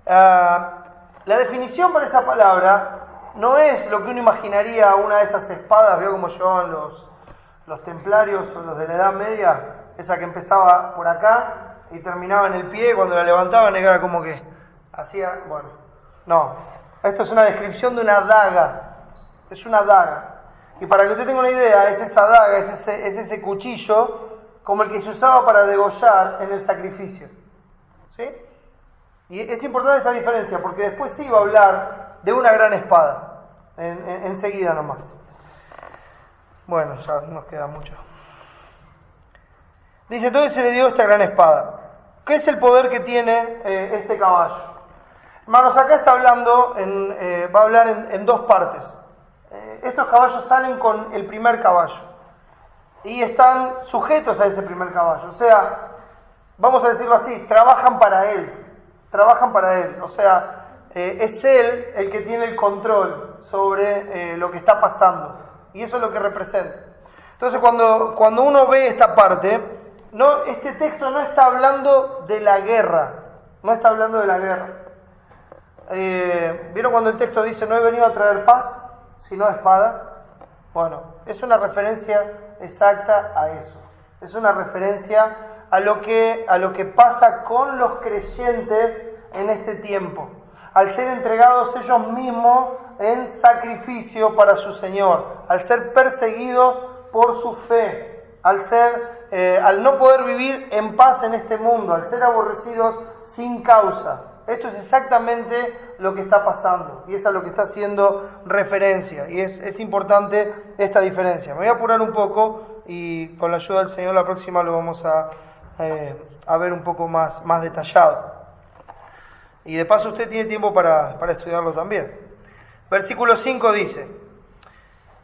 A: La definición para esa palabra no es lo que uno imaginaría una de esas espadas, veo como llevaban los templarios o los de la Edad Media, esa que empezaba por acá y terminaba en el pie, cuando la levantaban era como que hacía, bueno, no, esto es una descripción de una daga, es una daga, y para que usted tenga una idea, es esa daga, es ese cuchillo como el que se usaba para degollar en el sacrificio, ¿sí? Y es importante esta diferencia, porque después sí iba a hablar de una gran espada, enseguida nomás. Bueno, ya nos queda mucho. Dice, entonces se le dio esta gran espada. ¿Qué es el poder que tiene este caballo? Hermanos, acá está hablando, va a hablar en dos partes. Estos caballos salen con el primer caballo y están sujetos a ese primer caballo. O sea, vamos a decirlo así, trabajan para él. O sea, es él el que tiene el control sobre lo que está pasando. Y eso es lo que representa. Entonces, cuando uno ve esta parte, este texto no está hablando de la guerra. No está hablando de la guerra. ¿Vieron cuando el texto dice, no he venido a traer paz, sino espada? Bueno, es una referencia exacta a eso. Es una referencia a lo que pasa con los creyentes en este tiempo. Al ser entregados ellos mismos en sacrificio para su Señor, al ser perseguidos por su fe, al no poder vivir en paz en este mundo, al ser aborrecidos sin causa. Esto es exactamente lo que está pasando y es a lo que está haciendo referencia, y es importante esta diferencia. Me voy a apurar un poco y con la ayuda del Señor la próxima lo vamos a ver un poco más detallado. Y de paso usted tiene tiempo para estudiarlo también. Versículo 5 dice,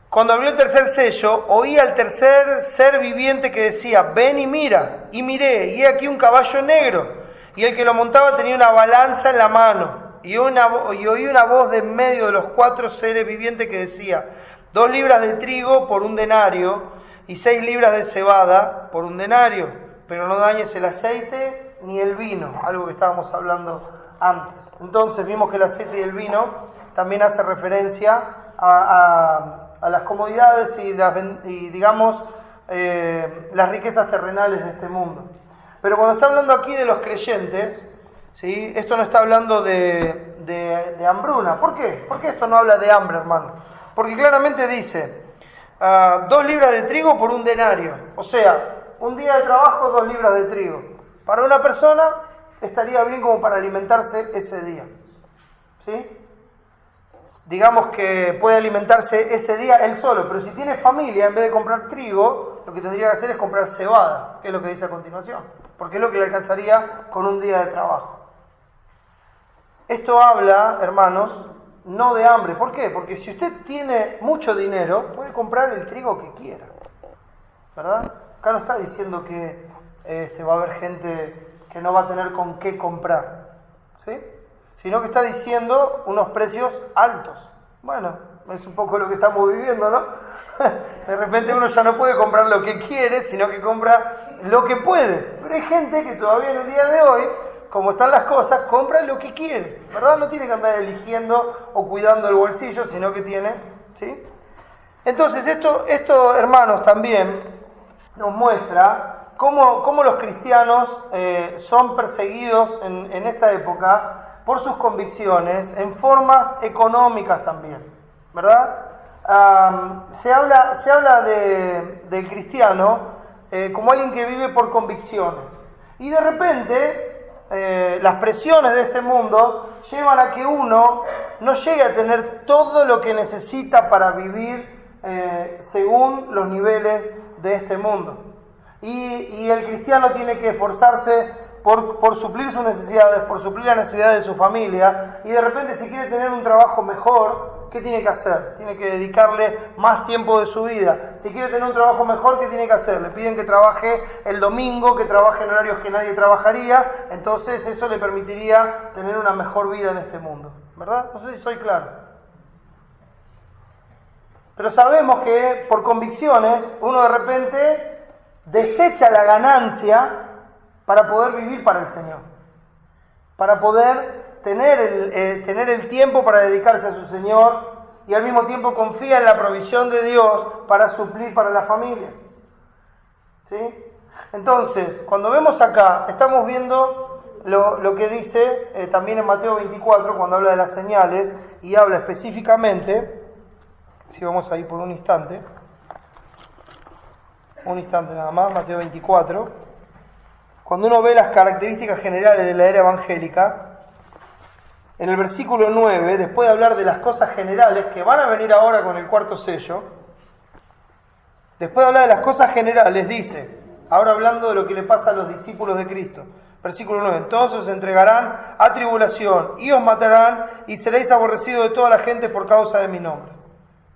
A: cuando abrió el tercer sello, oí al tercer ser viviente que decía, ven y mira, y miré, y he aquí un caballo negro, y el que lo montaba tenía una balanza en la mano, y oí una voz de en medio de los 4 seres vivientes que decía, 2 libras de trigo por 1 denario, y 6 libras de cebada por 1 denario, pero no dañes el aceite ni el vino, algo que estábamos hablando antes. Entonces vimos que el aceite y el vino también hace referencia a las comodidades y digamos las riquezas terrenales de este mundo. Pero cuando está hablando aquí de los creyentes, ¿sí? Esto no está hablando de hambruna. ¿Por qué? ¿Por qué esto no habla de hambre, hermano? Porque claramente dice 2 libras de trigo por 1 denario. O sea, un día de trabajo, 2 libras de trigo. Para una persona estaría bien como para alimentarse ese día, ¿sí? Digamos que puede alimentarse ese día él solo, pero si tiene familia, en vez de comprar trigo, lo que tendría que hacer es comprar cebada, que es lo que dice a continuación, porque es lo que le alcanzaría con un día de trabajo. Esto habla, hermanos, no de hambre. ¿Por qué? Porque si usted tiene mucho dinero, puede comprar el trigo que quiera, ¿verdad? Acá no está diciendo que va a haber gente que no va a tener con qué comprar, ¿sí? Sino que está diciendo unos precios altos. Bueno, es un poco lo que estamos viviendo, ¿no? De repente uno ya no puede comprar lo que quiere, sino que compra lo que puede. Pero hay gente que todavía en el día de hoy, como están las cosas, compra lo que quiere, ¿verdad? No tiene que andar eligiendo o cuidando el bolsillo, sino que tiene, ¿sí? Entonces esto hermanos, también nos muestra cómo los cristianos son perseguidos en esta época por sus convicciones en formas económicas también, ¿verdad? Se habla del cristiano como alguien que vive por convicciones. Y de repente las presiones de este mundo llevan a que uno no llegue a tener todo lo que necesita para vivir según los niveles de este mundo. Y el cristiano tiene que esforzarse por suplir sus necesidades, por suplir las necesidades de su familia, y de repente si quiere tener un trabajo mejor, ¿qué tiene que hacer? Tiene que dedicarle más tiempo de su vida. Si quiere tener un trabajo mejor, ¿qué tiene que hacer? Le piden que trabaje el domingo, que trabaje en horarios que nadie trabajaría, entonces eso le permitiría tener una mejor vida en este mundo, ¿verdad? No sé si soy claro. Pero sabemos que por convicciones uno de repente desecha la ganancia para poder vivir para el Señor, para poder tener el tiempo para dedicarse a su Señor, y al mismo tiempo confía en la provisión de Dios para suplir para la familia, ¿sí? Entonces, cuando vemos acá, estamos viendo lo que dice también en Mateo 24, cuando habla de las señales, y habla específicamente, si vamos ahí por un instante nada más, Mateo 24, cuando uno ve las características generales de la era evangélica, en el versículo 9, después de hablar de las cosas generales que van a venir ahora con el cuarto sello, después de hablar de las cosas generales, dice, ahora hablando de lo que le pasa a los discípulos de Cristo, versículo 9, entonces os entregarán a tribulación y os matarán y seréis aborrecidos de toda la gente por causa de mi nombre.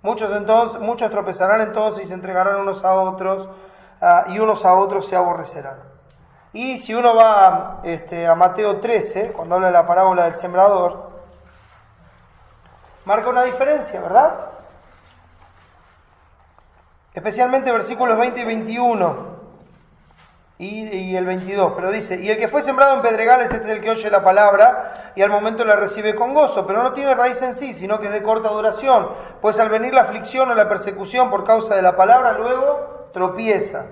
A: Muchos tropezarán entonces y se entregarán unos a otros y unos a otros se aborrecerán. Y si uno va a Mateo 13, cuando habla de la parábola del sembrador, marca una diferencia, ¿verdad? Especialmente versículos 20 y 21 y el 22, pero dice, y el que fue sembrado en pedregales este es el que oye la palabra y al momento la recibe con gozo, pero no tiene raíz en sí, sino que es de corta duración, pues al venir la aflicción o la persecución por causa de la palabra, luego tropieza.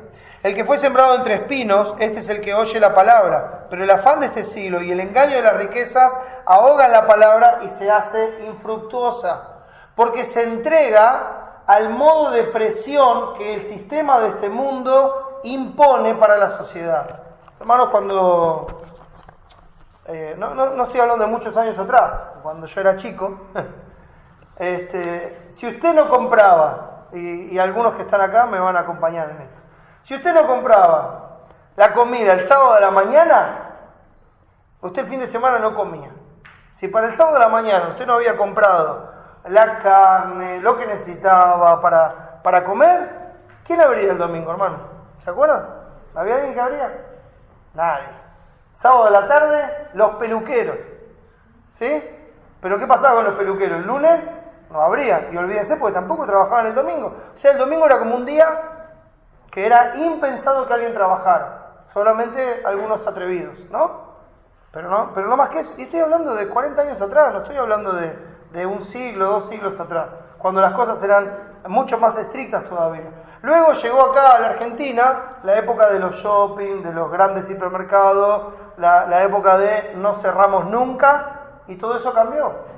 A: El que fue sembrado entre espinos, este es el que oye la palabra, pero el afán de este siglo y el engaño de las riquezas ahogan la palabra y se hace infructuosa, porque se entrega al modo de presión que el sistema de este mundo impone para la sociedad. Hermanos, cuando... no estoy hablando de muchos años atrás, cuando yo era chico, si usted no compraba, y algunos que están acá me van a acompañar en esto, si usted no compraba la comida el sábado de la mañana, usted el fin de semana no comía. Si para el sábado de la mañana usted no había comprado la carne, lo que necesitaba para comer, ¿quién abría el domingo, hermano? ¿Se acuerdan? ¿Había alguien que abría? Nadie. Sábado de la tarde, los peluqueros. ¿Sí? ¿Pero qué pasaba con los peluqueros? El lunes no abrían. Y olvídense, porque tampoco trabajaban el domingo. O sea, el domingo era como un día que era impensado que alguien trabajara, solamente algunos atrevidos, ¿no? Pero no más que eso. Y estoy hablando de 40 años atrás, no estoy hablando de un siglo, 2 siglos atrás, cuando las cosas eran mucho más estrictas todavía. Luego llegó acá a la Argentina la época de los shopping, de los grandes hipermercados, la época de no cerramos nunca, y todo eso cambió.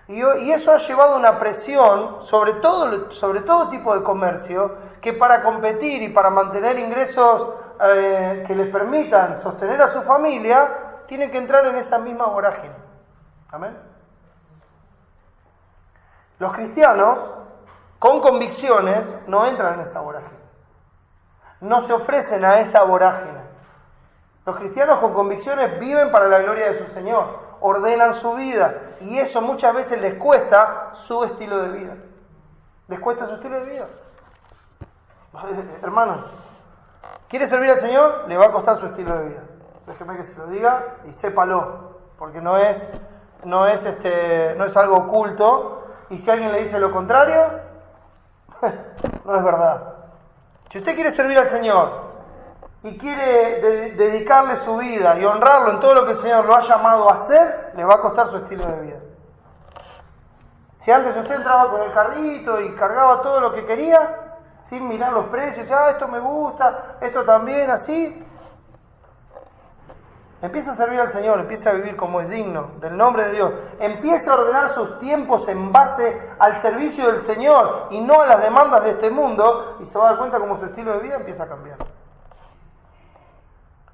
A: Y eso ha llevado una presión sobre todo tipo de comercio, que para competir y para mantener ingresos que les permitan sostener a su familia, tienen que entrar en esa misma vorágine. ¿Amén? Los cristianos, con convicciones, no entran en esa vorágine. No se ofrecen a esa vorágine. Los cristianos con convicciones viven para la gloria de su Señor. ordenan su vida. Y eso muchas veces les cuesta su estilo de vida. Les cuesta su estilo de vida. Hermano, ¿quiere servir al Señor? Le va a costar su estilo de vida. Déjeme que se lo diga y sépalo, porque no es algo oculto. Y si alguien le dice lo contrario, no es verdad. Si usted quiere servir al Señor y quiere dedicarle su vida y honrarlo en todo lo que el Señor lo ha llamado a hacer, le va a costar su estilo de vida. Si antes usted entraba con el carrito y cargaba todo lo que quería, sin mirar los precios, esto me gusta, esto también, así, empieza a servir al Señor, empieza a vivir como es digno del nombre de Dios, empieza a ordenar sus tiempos en base al servicio del Señor y no a las demandas de este mundo, y se va a dar cuenta cómo su estilo de vida empieza a cambiar.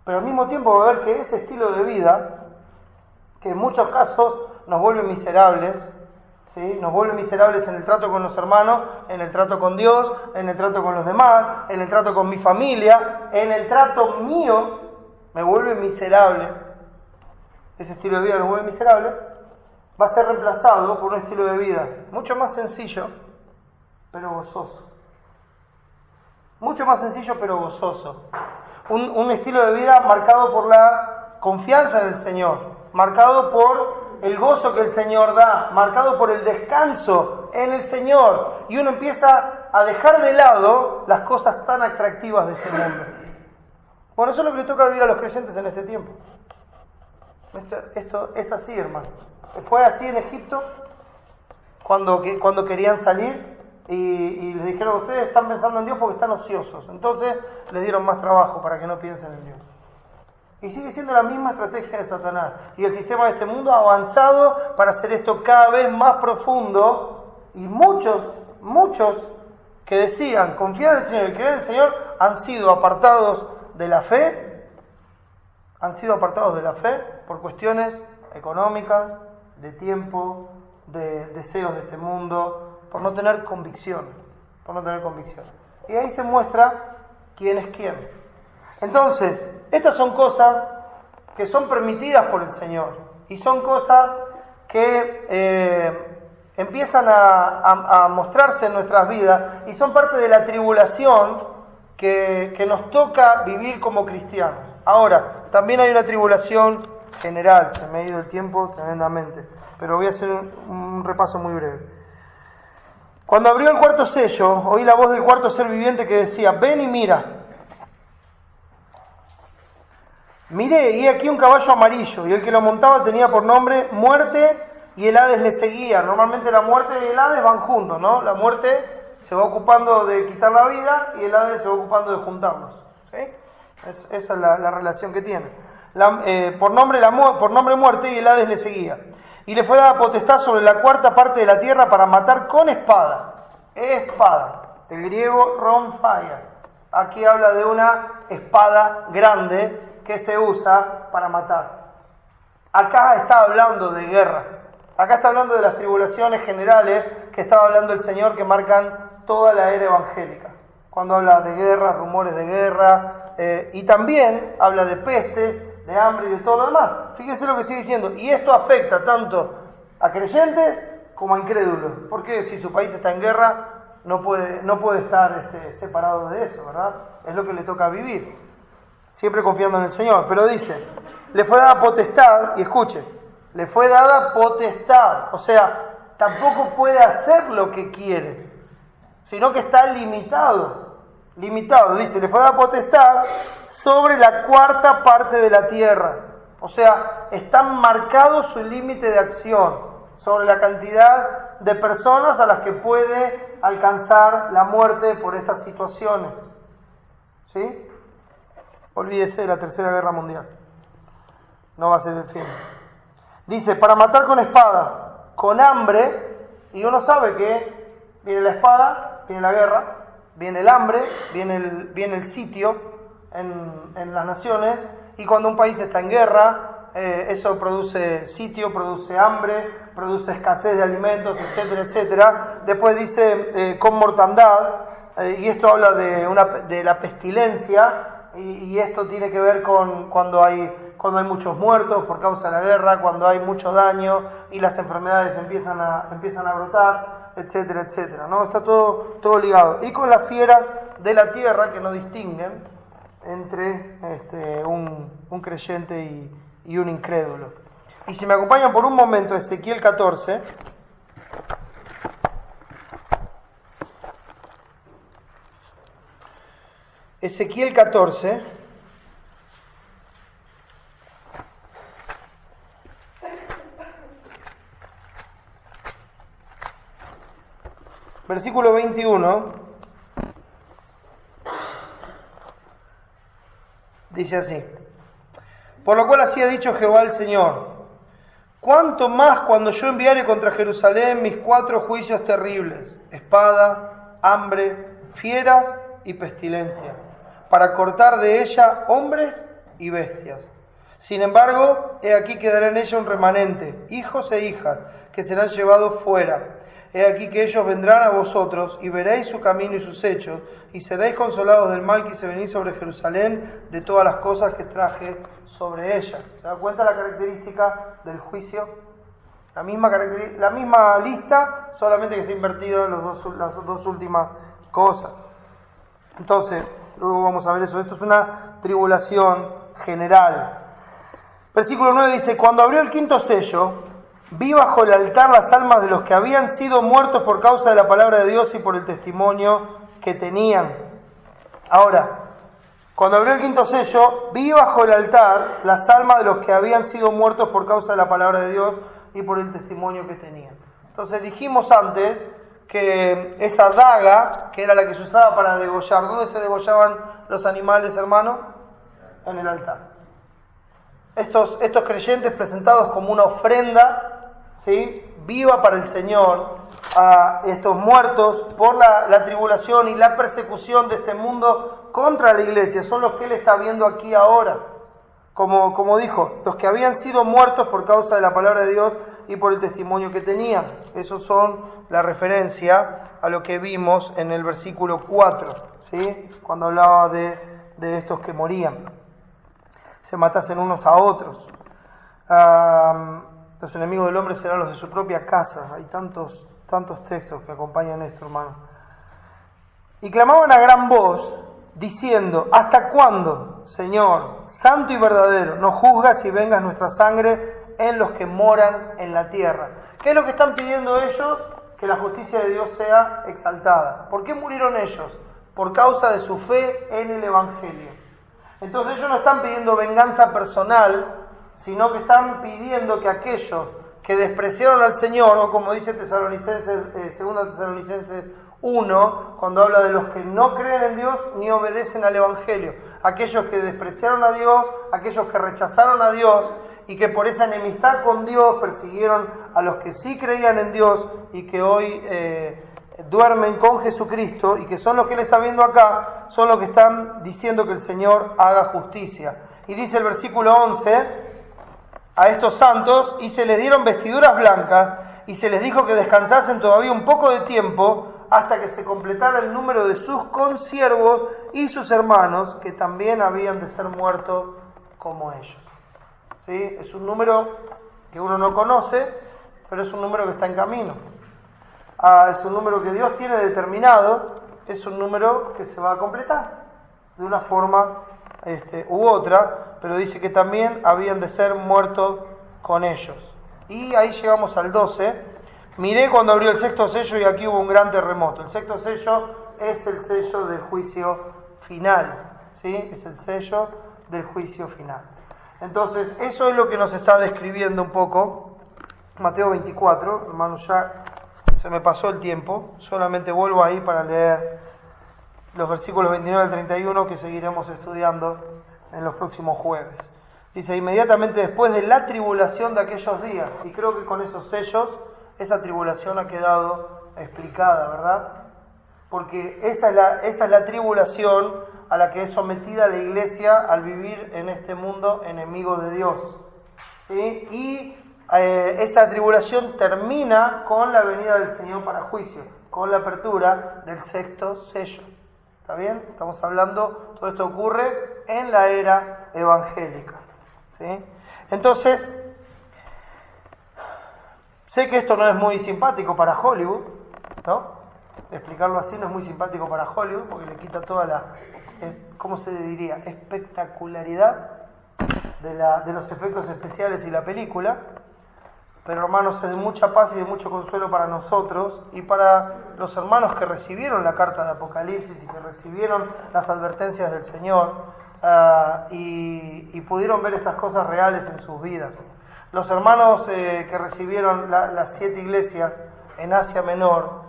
A: Pero al mismo tiempo va a ver que ese estilo de vida, que en muchos casos nos vuelve miserables, ¿sí? Nos vuelve miserables en el trato con los hermanos, en el trato con Dios, en el trato con los demás, en el trato con mi familia, en el trato mío, me vuelve miserable. Ese estilo de vida nos vuelve miserable. Va a ser reemplazado por un estilo de vida mucho más sencillo, pero gozoso. Mucho más sencillo, pero gozoso. Un estilo de vida marcado por la confianza en el Señor, marcado por el gozo que el Señor da, marcado por el descanso en el Señor. Y uno empieza a dejar de lado las cosas tan atractivas de este mundo. Bueno, eso es lo que le toca vivir a los creyentes en este tiempo. Esto es así, hermano. Fue así en Egipto, cuando querían salir y les dijeron, ustedes están pensando en Dios porque están ociosos. Entonces les dieron más trabajo para que no piensen en Dios. Y sigue siendo la misma estrategia de Satanás. Y el sistema de este mundo ha avanzado para hacer esto cada vez más profundo. Y muchos que decían confiar en el Señor y creer en el Señor han sido apartados de la fe. Han sido apartados de la fe por cuestiones económicas, de tiempo, de deseos de este mundo, por no tener convicción. Y ahí se muestra quién es quién. Entonces, estas son cosas que son permitidas por el Señor y son cosas que empiezan a mostrarse en nuestras vidas y son parte de la tribulación que nos toca vivir como cristianos. Ahora, también hay una tribulación general, se me ha ido el tiempo tremendamente, pero voy a hacer un repaso muy breve. Cuando abrió el cuarto sello, oí la voz del cuarto ser viviente que decía, ven y mira. Miré, y aquí un caballo amarillo, y el que lo montaba tenía por nombre Muerte, y el Hades le seguía. Normalmente la muerte y el Hades van juntos, ¿no? La muerte se va ocupando de quitar la vida, y el Hades se va ocupando de juntarlos. ¿Sí? Esa es la relación que tiene. Por nombre Muerte, y el Hades le seguía. Y le fue dada potestad sobre la cuarta parte de la tierra para matar con espada. Espada. El griego ronfaya. Aquí habla de una espada grande que se usa para matar. Acá está hablando de guerra. Acá está hablando de las tribulaciones generales que estaba hablando el Señor, que marcan toda la era evangélica. Cuando habla de guerra, rumores de guerra, y también habla de pestes, de hambre y de todo lo demás. Fíjense lo que sigue diciendo. Y esto afecta tanto a creyentes como a incrédulos. Porque si su país está en guerra, no puede estar separado de eso, ¿verdad? Es lo que le toca vivir. Siempre confiando en el Señor. Pero dice, le fue dada potestad, y escuche, le fue dada potestad. O sea, tampoco puede hacer lo que quiere, sino que está limitado. Dice, le fue dada potestad sobre la cuarta parte de la tierra. O sea, está marcado su límite de acción sobre la cantidad de personas a las que puede alcanzar la muerte por estas situaciones. ¿Sí? Olvídese de la Tercera Guerra Mundial. No va a ser el fin. Dice, para matar con espada, con hambre, y uno sabe que viene la espada, viene la guerra, viene el hambre, viene el sitio en las naciones, y cuando un país está en guerra, eso produce sitio, produce hambre, produce escasez de alimentos, etcétera, etcétera. Después dice, con mortandad, y esto habla de la pestilencia. Y esto tiene que ver con cuando hay muchos muertos por causa de la guerra, cuando hay mucho daño y las enfermedades empiezan a brotar, etcétera, etcétera, ¿no? Está todo ligado. Y con las fieras de la tierra que no distinguen entre un creyente y un incrédulo. Y si me acompañan por un momento a Ezequiel 14, Ezequiel 14, versículo 21, dice así: por lo cual así ha dicho Jehová el Señor, cuánto más cuando yo enviare contra Jerusalén mis 4 juicios terribles, espada, hambre, fieras y pestilencia, para cortar de ella hombres y bestias. Sin embargo, he aquí que daré en ella un remanente, hijos e hijas, que serán llevados fuera. He aquí que ellos vendrán a vosotros, y veréis su camino y sus hechos, y seréis consolados del mal que hice venir sobre Jerusalén, de todas las cosas que traje sobre ella. ¿Se da cuenta la característica del juicio? La misma lista, solamente que está invertido en las dos últimas cosas. Entonces, luego vamos a ver eso. Esto es una tribulación general. Versículo 9 dice: cuando abrió el 5º sello, vi bajo el altar las almas de los que habían sido muertos por causa de la palabra de Dios y por el testimonio que tenían. Ahora, cuando abrió el 5º sello, vi bajo el altar las almas de los que habían sido muertos por causa de la palabra de Dios y por el testimonio que tenían. Entonces dijimos antes que esa daga, que era la que se usaba para degollar, ¿dónde se degollaban los animales, hermano? En el altar. Estos creyentes presentados como una ofrenda, ¿sí?, viva para el Señor, a estos muertos por la tribulación y la persecución de este mundo contra la iglesia, son los que Él está viendo aquí ahora. Como dijo, los que habían sido muertos por causa de la palabra de Dios y por el testimonio que tenían. Esos son la referencia a lo que vimos en el versículo 4, ¿sí?, cuando hablaba de estos que morían, se matasen unos a otros. Los enemigos del hombre serán los de su propia casa. Hay tantos textos que acompañan esto, hermano. Y clamaban a gran voz, diciendo: ¿hasta cuándo, Señor, santo y verdadero, no juzgas y vengas nuestra sangre en los que moran en la tierra? ¿Qué es lo que están pidiendo ellos? Que la justicia de Dios sea exaltada. ¿Por qué murieron ellos? Por causa de su fe en el Evangelio. Entonces ellos no están pidiendo venganza personal, sino que están pidiendo que aquellos que despreciaron al Señor, o como dice Tesalonicenses, 2 Tesalonicenses 1, cuando habla de los que no creen en Dios ni obedecen al Evangelio, aquellos que despreciaron a Dios, aquellos que rechazaron a Dios y que por esa enemistad con Dios persiguieron a los que sí creían en Dios y que hoy duermen con Jesucristo, y que son los que Él está viendo acá, son los que están diciendo que el Señor haga justicia. Y dice el versículo 11, a estos santos: y se les dieron vestiduras blancas, y se les dijo que descansasen todavía un poco de tiempo, hasta que se completara el número de sus consiervos y sus hermanos, que también habían de ser muertos como ellos. ¿Sí? Es un número que uno no conoce, pero es un número que está en camino. Es un número que Dios tiene determinado, es un número que se va a completar de una forma u otra, pero dice que también habían de ser muertos con ellos. Y ahí llegamos al 12. Miré cuando abrió el 6º sello y aquí hubo un gran terremoto. El 6º sello es el sello del juicio final, ¿sí? Es el sello del juicio final. Entonces, eso es lo que nos está describiendo un poco Mateo 24, hermanos, ya se me pasó el tiempo, solamente vuelvo ahí para leer los versículos 29 al 31 que seguiremos estudiando en los próximos jueves. Dice: inmediatamente después de la tribulación de aquellos días, y creo que con esos sellos esa tribulación ha quedado explicada, ¿verdad? Porque esa es la tribulación a la que es sometida la iglesia al vivir en este mundo enemigo de Dios, ¿sí? Y esa tribulación termina con la venida del Señor para juicio, con la apertura del 6º sello. ¿Está bien? Estamos hablando, todo esto ocurre en la era evangélica. ¿sí? Entonces, sé que esto no es muy simpático para Hollywood, ¿no? Explicarlo así no es muy simpático para Hollywood porque le quita toda la, ¿cómo se diría?, espectacularidad de los efectos especiales y la película. Pero hermanos, es de mucha paz y de mucho consuelo para nosotros y para los hermanos que recibieron la carta de Apocalipsis y que recibieron las advertencias del Señor y pudieron ver estas cosas reales en sus vidas. Los hermanos que recibieron las 7 iglesias en Asia Menor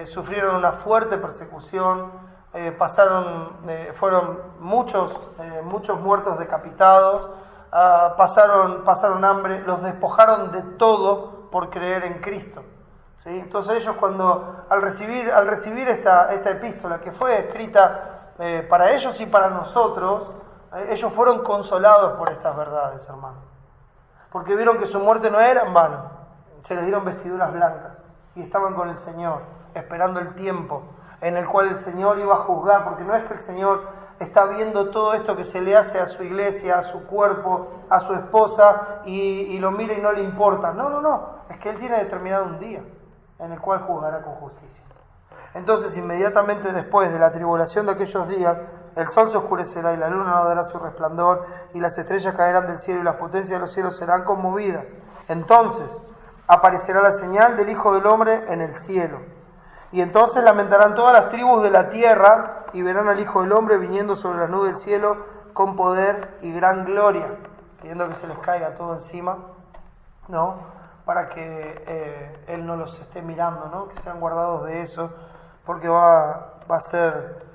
A: sufrieron una fuerte persecución, fueron muchos muertos decapitados, pasaron hambre, los despojaron de todo por creer en Cristo, ¿sí? Entonces ellos al recibir esta epístola que fue escrita para ellos y para nosotros, ellos fueron consolados por estas verdades, hermanos, porque vieron que su muerte no era en vano. Se les dieron vestiduras blancas y estaban con el Señor, esperando el tiempo en el cual el Señor iba a juzgar, porque no es que el Señor está viendo todo esto que se le hace a su iglesia, a su cuerpo, a su esposa, y lo mira y no le importa. No, es que Él tiene determinado un día en el cual juzgará con justicia. Entonces, inmediatamente después de la tribulación de aquellos días, el sol se oscurecerá y la luna no dará su resplandor, y las estrellas caerán del cielo y las potencias de los cielos serán conmovidas. Entonces aparecerá la señal del Hijo del Hombre en el cielo. Y entonces lamentarán todas las tribus de la tierra y verán al Hijo del Hombre viniendo sobre las nubes del cielo con poder y gran gloria, pidiendo que se les caiga todo encima, ¿no? Para que Él no los esté mirando, ¿no? Que sean guardados de eso, porque va a ser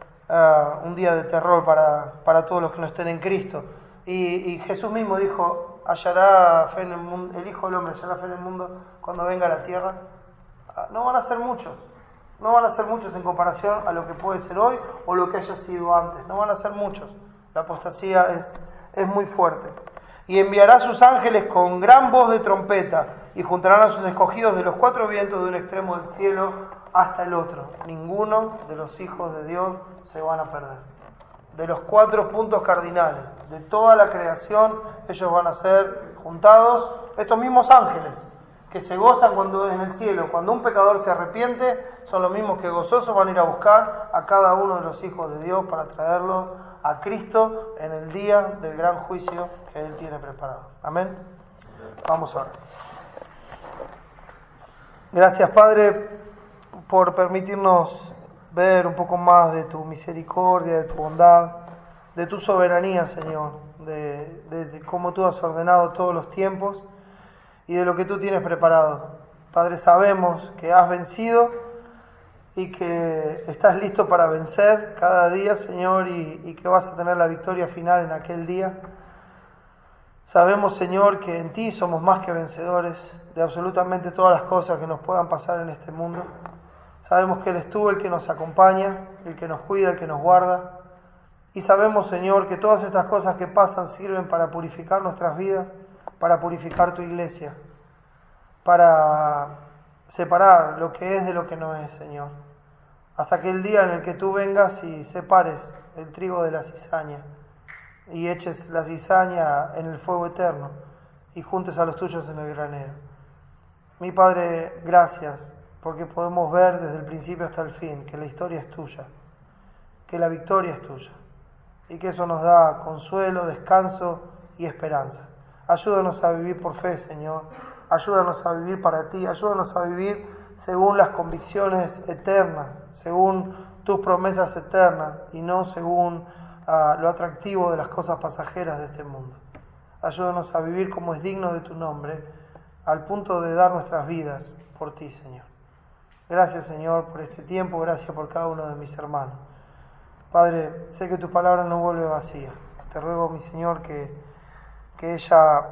A: un día de terror para todos los que no estén en Cristo. Y Jesús mismo dijo, hallará fe en el mundo, el Hijo del Hombre hallará fe en el mundo cuando venga a la tierra. No van a ser muchos. No van a ser muchos en comparación a lo que puede ser hoy o lo que haya sido antes. No van a ser muchos. La apostasía es muy fuerte. Y enviará a sus ángeles con gran voz de trompeta y juntarán a sus escogidos de los 4 vientos de un extremo del cielo hasta el otro. Ninguno de los hijos de Dios se van a perder. De los 4 puntos cardinales de toda la creación, ellos van a ser juntados, estos mismos ángeles que se gozan cuando en el cielo, cuando un pecador se arrepiente, son los mismos que gozosos van a ir a buscar a cada uno de los hijos de Dios para traerlo a Cristo en el día del gran juicio que Él tiene preparado. Amén. Vamos a orar. Gracias, Padre, por permitirnos ver un poco más de tu misericordia, de tu bondad, de tu soberanía, Señor, de cómo tú has ordenado todos los tiempos y de lo que tú tienes preparado. Padre, sabemos que has vencido y que estás listo para vencer cada día, Señor, y que vas a tener la victoria final en aquel día. Sabemos, Señor, que en ti somos más que vencedores de absolutamente todas las cosas que nos puedan pasar en este mundo. Sabemos que eres tú el que nos acompaña, el que nos cuida, el que nos guarda. Y sabemos, Señor, que todas estas cosas que pasan sirven para purificar nuestras vidas, para purificar tu iglesia, para separar lo que es de lo que no es, Señor. Hasta aquel día en el que tú vengas y separes el trigo de la cizaña y eches la cizaña en el fuego eterno y juntes a los tuyos en el granero. Mi Padre, gracias, porque podemos ver desde el principio hasta el fin que la historia es tuya, que la victoria es tuya, y que eso nos da consuelo, descanso y esperanza. Ayúdanos a vivir por fe, Señor. Ayúdanos a vivir para ti. Ayúdanos a vivir según las convicciones eternas, según tus promesas eternas y no según lo atractivo de las cosas pasajeras de este mundo. Ayúdanos a vivir como es digno de tu nombre, al punto de dar nuestras vidas por ti, Señor. Gracias, Señor, por este tiempo. Gracias por cada uno de mis hermanos. Padre, sé que tu palabra no vuelve vacía. Te ruego, mi Señor, que ella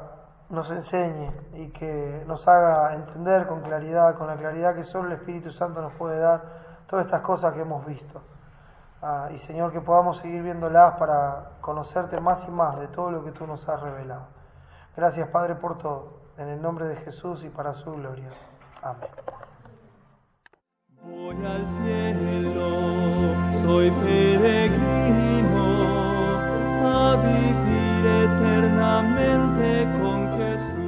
A: nos enseñe y que nos haga entender con claridad, con la claridad que solo el Espíritu Santo nos puede dar, todas estas cosas que hemos visto. Y Señor, que podamos seguir viéndolas para conocerte más y más de todo lo que tú nos has revelado. Gracias, Padre, por todo. En el nombre de Jesús y para su gloria. Amén.
B: Voy al cielo, soy peregrino, a vivir eternamente con Jesús.